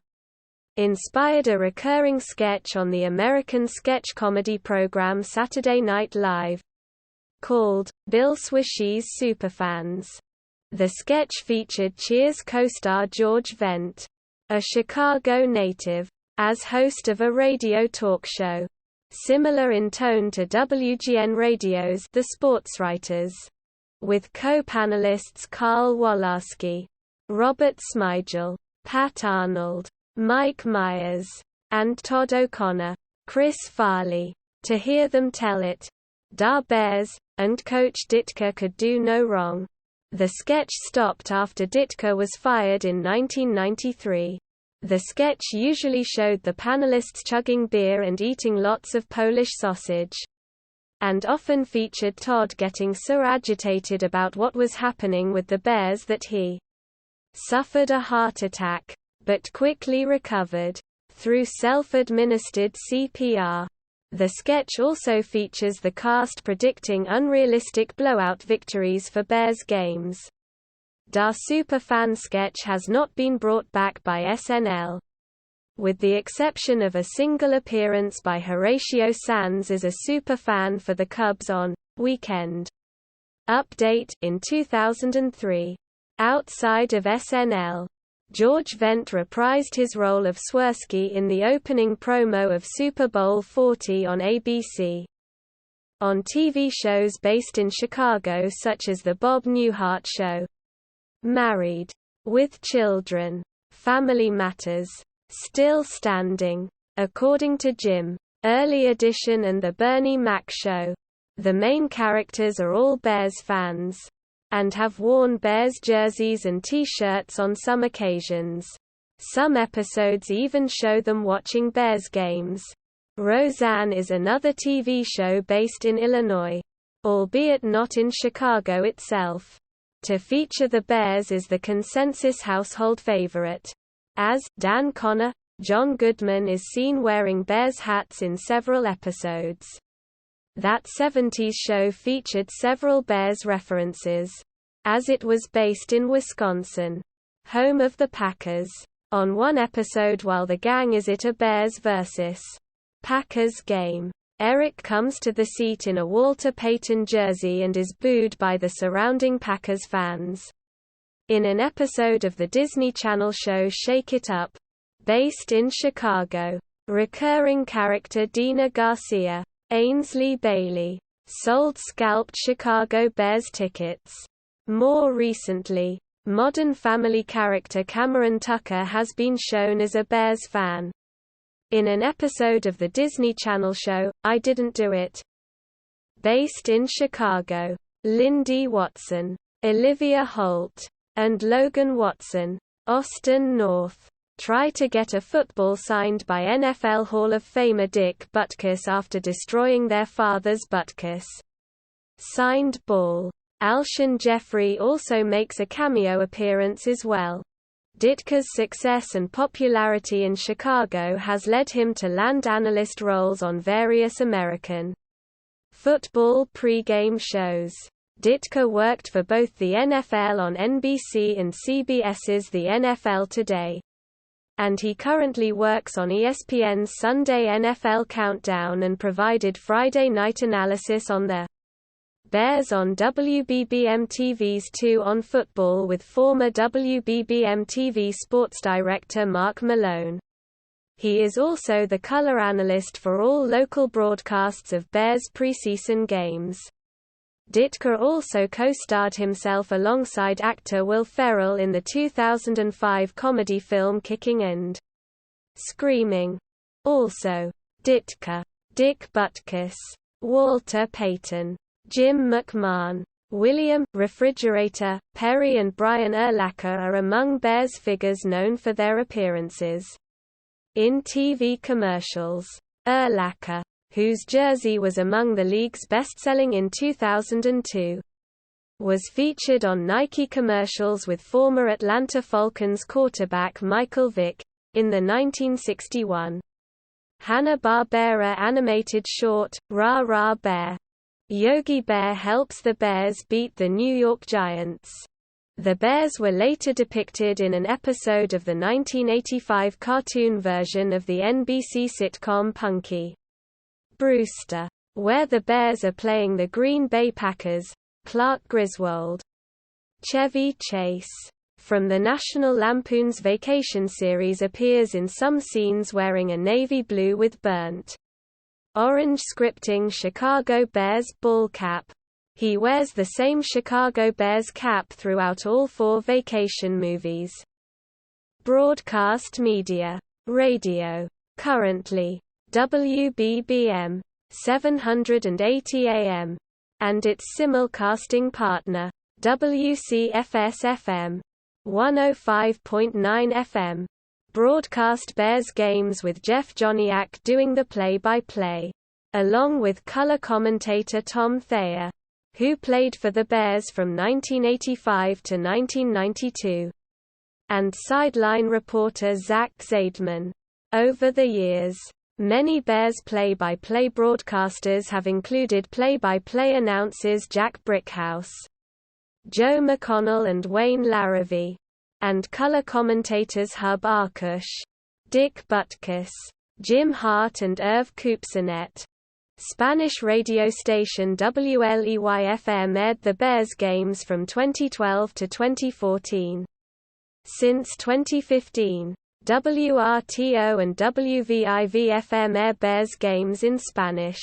inspired a recurring sketch on the American sketch comedy program Saturday Night Live, called Bill Swishy's Superfans. The sketch featured Cheers co-star George Wendt, a Chicago native, as host of a radio talk show, similar in tone to WGN Radio's The Sportswriters, with co-panelists Carl Wolarski, Robert Smigel, Pat Arnold, Mike Myers, and Todd O'Connor. Chris Farley. To hear them tell it. Da Bears, and Coach Ditka could do no wrong. The sketch stopped after Ditka was fired in 1993. The sketch usually showed the panelists chugging beer and eating lots of Polish sausage, and often featured Todd getting so agitated about what was happening with the Bears that he suffered a heart attack, but quickly recovered through self-administered CPR. The sketch also features the cast predicting unrealistic blowout victories for Bears games. Da Superfan sketch has not been brought back by SNL, with the exception of a single appearance by Horatio Sanz as a superfan for the Cubs on Weekend Update in 2003. Outside of SNL, George Wendt reprised his role of Swirsky in the opening promo of Super Bowl 40 on ABC. On TV shows based in Chicago such as The Bob Newhart Show, Married with Children, Family Matters, Still Standing, According to Jim, Early Edition and The Bernie Mac Show, the main characters are all Bears fans, and have worn Bears jerseys and T-shirts on some occasions. Some episodes even show them watching Bears games. Roseanne is another TV show based in Illinois, albeit not in Chicago itself. To feature the Bears is the consensus household favorite, as Dan Connor, John Goodman is seen wearing Bears hats in several episodes. That 70s show featured several Bears references, as it was based in Wisconsin, home of the Packers. On one episode while the gang is at a Bears vs. Packers game, Eric comes to the seat in a Walter Payton jersey and is booed by the surrounding Packers fans. In an episode of the Disney Channel show Shake It Up, based in Chicago, recurring character Dina Garcia, Ainsley Bailey, sold scalped Chicago Bears tickets. More recently, Modern Family character Cameron Tucker has been shown as a Bears fan. In an episode of the Disney Channel show, I Didn't Do It, based in Chicago, Lindy Watson, Olivia Holt, and Logan Watson, Austin North, try to get a football signed by NFL Hall of Famer Dick Butkus after destroying their father's Butkus signed ball. Alshon Jeffrey also makes a cameo appearance as well. Ditka's success and popularity in Chicago has led him to land analyst roles on various American football pre-game shows. Ditka worked for both the NFL on NBC and CBS's The NFL Today, and he currently works on ESPN's Sunday NFL Countdown and provided Friday night analysis on the Bears on WBBM-TV's 2 on Football with former WBBM-TV sports director Mark Malone. He is also the color analyst for all local broadcasts of Bears preseason games. Ditka also co-starred himself alongside actor Will Ferrell in the 2005 comedy film Kicking and Screaming. Also, Ditka, Dick Butkus, Walter Payton, Jim McMahon, William Refrigerator Perry and Brian Urlacher are among Bears figures known for their appearances in TV commercials. Urlacher, whose jersey was among the league's best-selling in 2002, was featured on Nike commercials with former Atlanta Falcons quarterback Michael Vick, in the 1961 Hanna-Barbera animated short, Rah Rah Bear. Yogi Bear helps the Bears beat the New York Giants. The Bears were later depicted in an episode of the 1985 cartoon version of the NBC sitcom Punky Brewster, where the Bears are playing the Green Bay Packers. Clark Griswold, Chevy Chase, from the National Lampoon's Vacation series appears in some scenes wearing a navy blue with burnt orange scripting Chicago Bears ball cap. He wears the same Chicago Bears cap throughout all 4 Vacation movies. Broadcast media. Radio. Currently, WBBM 780 AM, and its simulcasting partner, WCFS-FM 105.9 FM, broadcast Bears games with Jeff Joniak doing the play-by-play, along with color commentator Tom Thayer, who played for the Bears from 1985 to 1992, and sideline reporter Zach Zaidman. Over the years, many Bears play-by-play broadcasters have included play-by-play announcers Jack Brickhouse, Joe McConnell and Wayne Larrivee, and color commentators Hub Arkush, Dick Butkus, Jim Hart and Irv Kupcinet. Spanish radio station WLEY-FM aired the Bears games from 2012 to 2014. Since 2015, WRTO and WVIV-FM air Bears games in Spanish.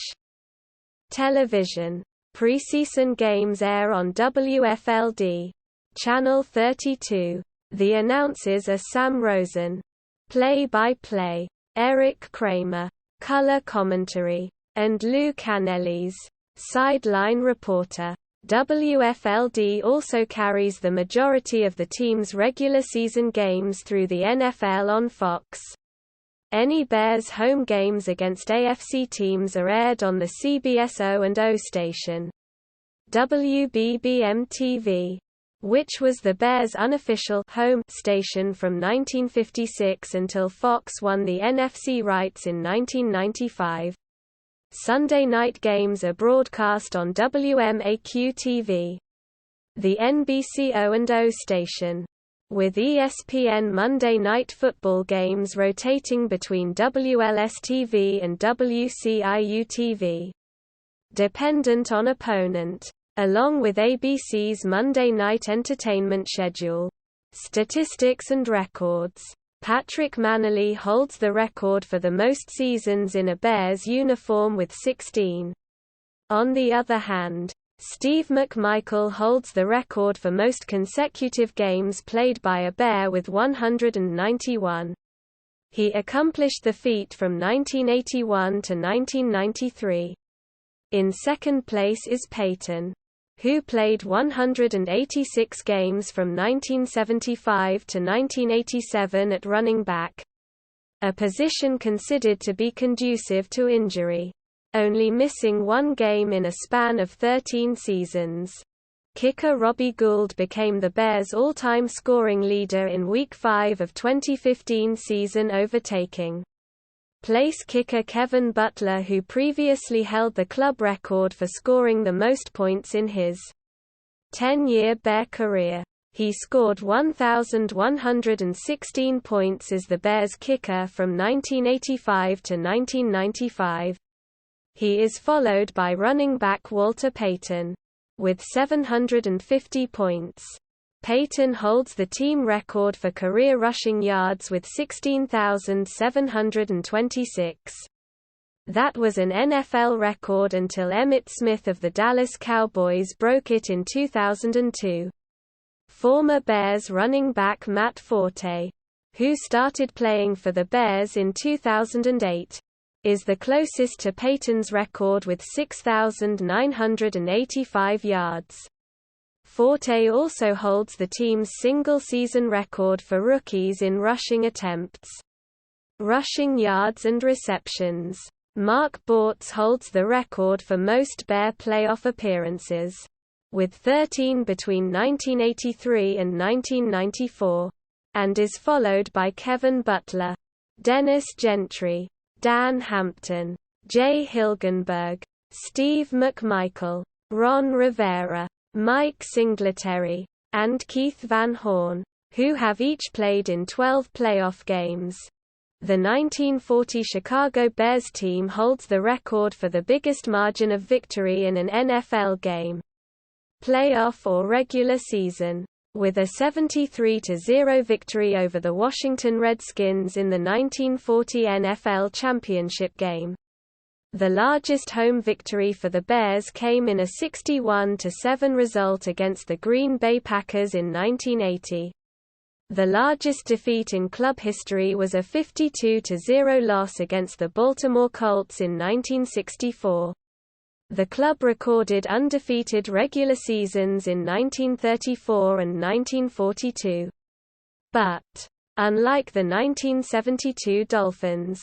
Television. Preseason games air on WFLD. Channel 32. The announcers are Sam Rosen. Play-by-play. Eric Kramer. Color commentary. And Lou Canellis. Sideline reporter. WFLD also carries the majority of the team's regular season games through the NFL on Fox. Any Bears home games against AFC teams are aired on the CBS O&O station. WBBM-TV, which was the Bears' unofficial home station from 1956 until Fox won the NFC rights in 1995. Sunday night games are broadcast on WMAQ-TV, the NBC O&O station, with ESPN Monday Night Football games rotating between WLS-TV and WCIU-TV, dependent on opponent, along with ABC's Monday Night Entertainment schedule. Statistics and records. Patrick Mannelly holds the record for the most seasons in a Bears uniform with 16. On the other hand, Steve McMichael holds the record for most consecutive games played by a Bear with 191. He accomplished the feat from 1981 to 1993. In second place is Peyton, who played 186 games from 1975 to 1987 at running back, a position considered to be conducive to injury, only missing 1 game in a span of 13 seasons. Kicker Robbie Gould became the Bears' all-time scoring leader in Week 5 of 2015 season, overtaking place kicker Kevin Butler, who previously held the club record for scoring the most points in his 10-year Bear career. He scored 1,116 points as the Bears kicker from 1985 to 1995. He is followed by running back Walter Payton, with 750 points. Peyton holds the team record for career rushing yards with 16,726. That was an NFL record until Emmitt Smith of the Dallas Cowboys broke it in 2002. Former Bears running back Matt Forte, who started playing for the Bears in 2008, is the closest to Peyton's record with 6,985 yards. Forte also holds the team's single-season record for rookies in rushing attempts, rushing yards and receptions. Mark Bortz holds the record for most Bear playoff appearances, with 13 between 1983 and 1994, and is followed by Kevin Butler, Dennis Gentry, Dan Hampton, Jay Hilgenberg, Steve McMichael, Ron Rivera, Mike Singletary, and Keith Van Horn, who have each played in 12 playoff games. The 1940 Chicago Bears team holds the record for the biggest margin of victory in an NFL game, playoff or regular season, with a 73-0 victory over the Washington Redskins in the 1940 NFL championship game. The largest home victory for the Bears came in a 61-7 result against the Green Bay Packers in 1980. The largest defeat in club history was a 52-0 loss against the Baltimore Colts in 1964. The club recorded undefeated regular seasons in 1934 and 1942. But, unlike the 1972 Dolphins,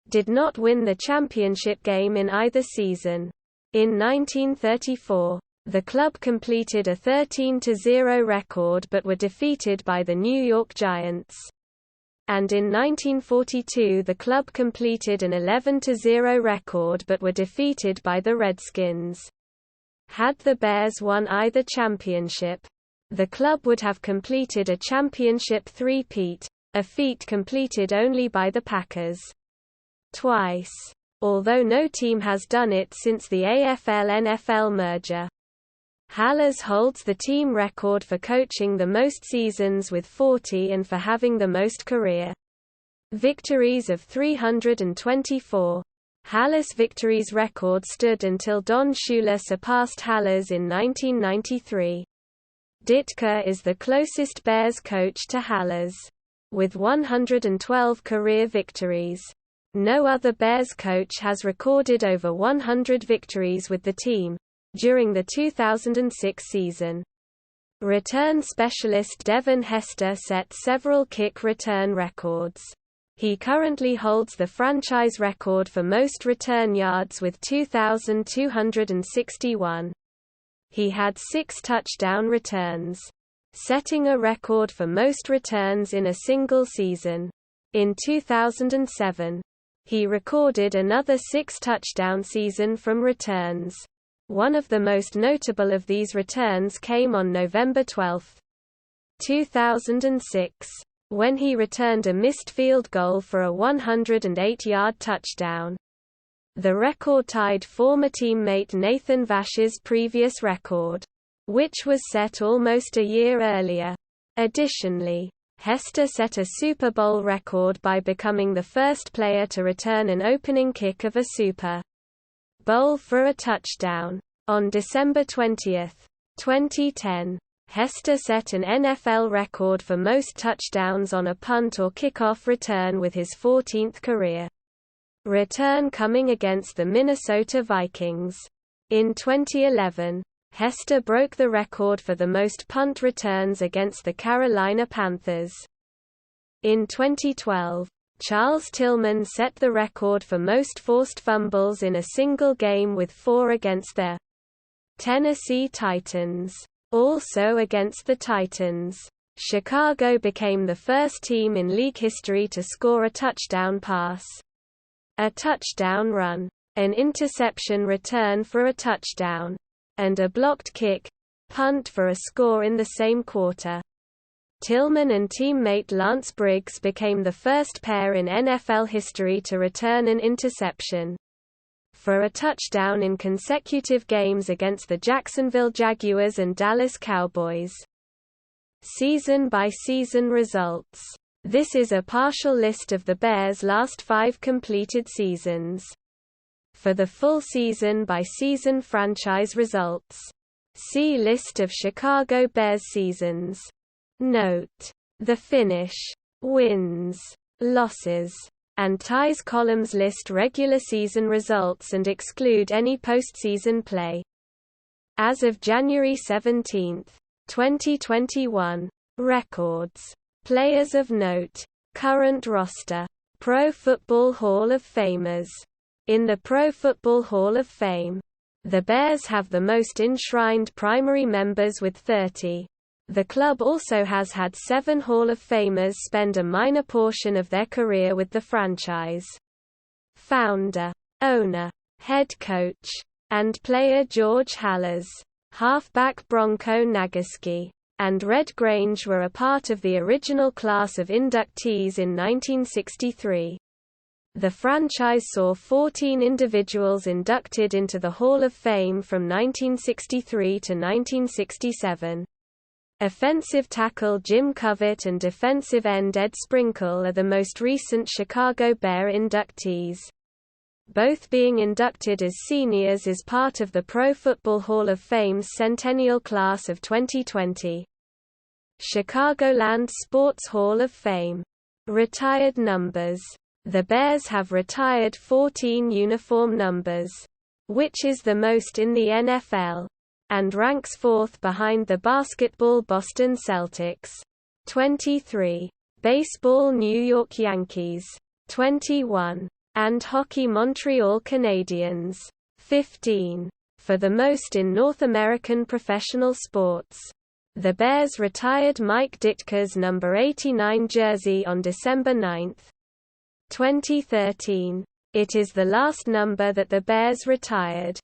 did not win the championship game in either season. In 1934, the club completed a 13-0 record but were defeated by the New York Giants. And in 1942 the club completed an 11-0 record but were defeated by the Redskins. Had the Bears won either championship, the club would have completed a championship three-peat, a feat completed only by the Packers twice, although no team has done it since the AFL-NFL merger. Halas holds the team record for coaching the most seasons with 40 and for having the most career victories of 324. Halas' victories record stood until Don Shula surpassed Halas in 1993. Ditka is the closest Bears coach to Halas, with 112 career victories. No other Bears coach has recorded over 100 victories with the team during the 2006 season. Return specialist Devin Hester set several kick return records. He currently holds the franchise record for most return yards with 2,261. He had 6 touchdown returns, setting a record for most returns in a single season. In 2007, he recorded another 6-touchdown season from returns. One of the most notable of these returns came on November 12, 2006, when he returned a missed field goal for a 108-yard touchdown. The record tied former teammate Nathan Vash's previous record, which was set almost a year earlier. Additionally, Hester set a Super Bowl record by becoming the first player to return an opening kick of a Super Bowl for a touchdown. On December 20, 2010, Hester set an NFL record for most touchdowns on a punt or kickoff return with his 14th career return coming against the Minnesota Vikings. In 2011, Hester broke the record for the most punt returns against the Carolina Panthers. In 2012, Charles Tillman set the record for most forced fumbles in a single game with 4 against the Tennessee Titans. Also against the Titans, Chicago became the first team in league history to score a touchdown pass, a touchdown run, an interception return for a touchdown, and a blocked kick punt for a score in the same quarter. Tillman and teammate Lance Briggs became the first pair in NFL history to return an interception. for a touchdown in consecutive games against the Jacksonville Jaguars and Dallas Cowboys. Season-by-season results. This is a partial list of the Bears' last 5 completed seasons. For the full season-by-season franchise results, see List of Chicago Bears seasons. Note: the finish, wins, losses, and ties columns list regular season results and exclude any postseason play. As of January 17, 2021. Records. Players of note. Current roster. Pro Football Hall of Famers. In the Pro Football Hall of Fame, the Bears have the most enshrined primary members with 30. The club also has had 7 Hall of Famers spend a minor portion of their career with the franchise. Founder, owner, head coach, and player George Halas, halfback Bronco Nagurski, and Red Grange were a part of the original class of inductees in 1963. The franchise saw 14 individuals inducted into the Hall of Fame from 1963 to 1967. Offensive tackle Jim Covert and defensive end Ed Sprinkle are the most recent Chicago Bear inductees. Both being inducted as seniors as part of the Pro Football Hall of Fame's Centennial Class of 2020. Chicagoland Sports Hall of Fame. Retired numbers. The Bears have retired 14 uniform numbers, which is the most in the NFL, and ranks 4th behind the basketball Boston Celtics, 23, baseball New York Yankees, 21, and hockey Montreal Canadiens, 15. For the most in North American professional sports, the Bears retired Mike Ditka's number 89 jersey on December 9, 2013. It is the last number that the Bears retired.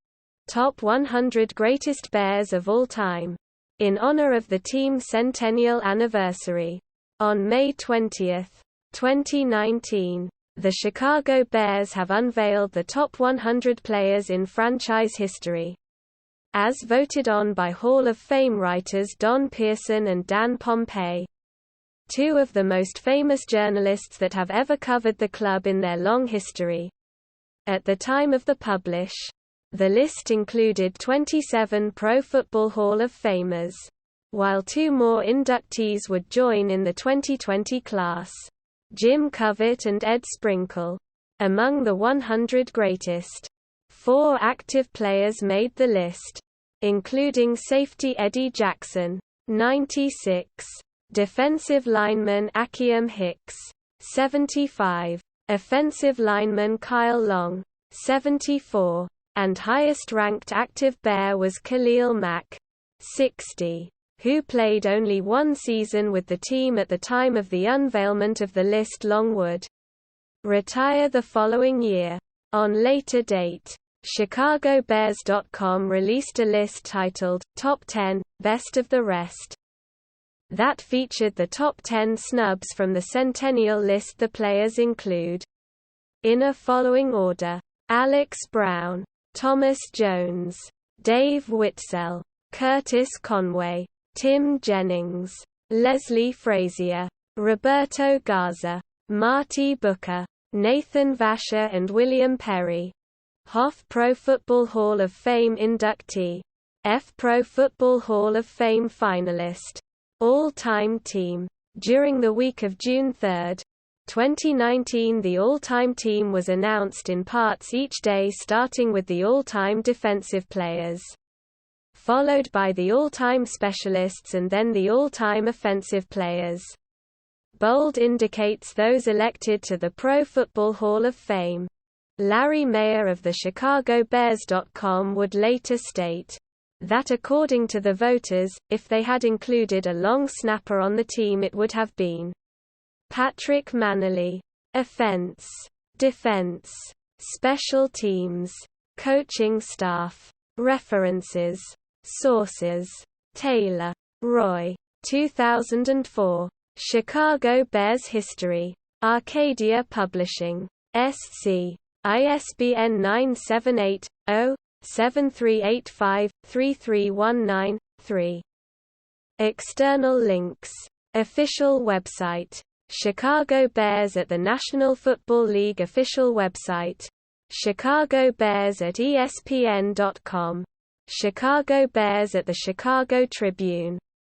Top 100 Greatest Bears of All Time. In honor of the team's centennial anniversary. On May 20, 2019. The Chicago Bears have unveiled the top 100 players in franchise history. As voted on by Hall of Fame writers Don Pearson and Dan Pompei, 2 of the most famous journalists that have ever covered the club in their long history. At the time of the publish, the list included 27 Pro Football Hall of Famers, while 2 more inductees would join in the 2020 class. Jim Covert and Ed Sprinkle. Among the 100 greatest, 4 active players made the list, including safety Eddie Jackson, 96, defensive lineman Akiem Hicks, 75, offensive lineman Kyle Long, 74, and highest-ranked active Bear was Khalil Mack, 60. Who played only 1 season with the team at the time of the unveilment of the list. Long would retire the following year. On later date, ChicagoBears.com released a list titled, Top 10, Best of the Rest, that featured the top 10 snubs from the Centennial list. The players include, in a following order, Alex Brown, Thomas Jones, Dave Witzel, Curtis Conway, Tim Jennings, Leslie Frazier, Roberto Garza, Marty Booker, Nathan Vasher and William Perry. Hoff Pro Football Hall of Fame inductee. F Pro Football Hall of Fame finalist. All-time team. During the week of June 3, 2019, the all-time team was announced in parts each day, starting with the all-time defensive players, followed by the all-time specialists and then the all-time offensive players. Bold indicates those elected to the Pro Football Hall of Fame. Larry Mayer of the ChicagoBears.com would later state that according to the voters, if they had included a long snapper on the team, it would have been Patrick Manley. Offense, defense, special teams, coaching staff. References. Sources. Taylor, Roy. 2004. Chicago Bears History. Arcadia Publishing. SC. ISBN 978-0-7385-3319-3. External links. Official website. Chicago Bears at the National Football League official website. Chicago Bears at ESPN.com. Chicago Bears at the Chicago Tribune.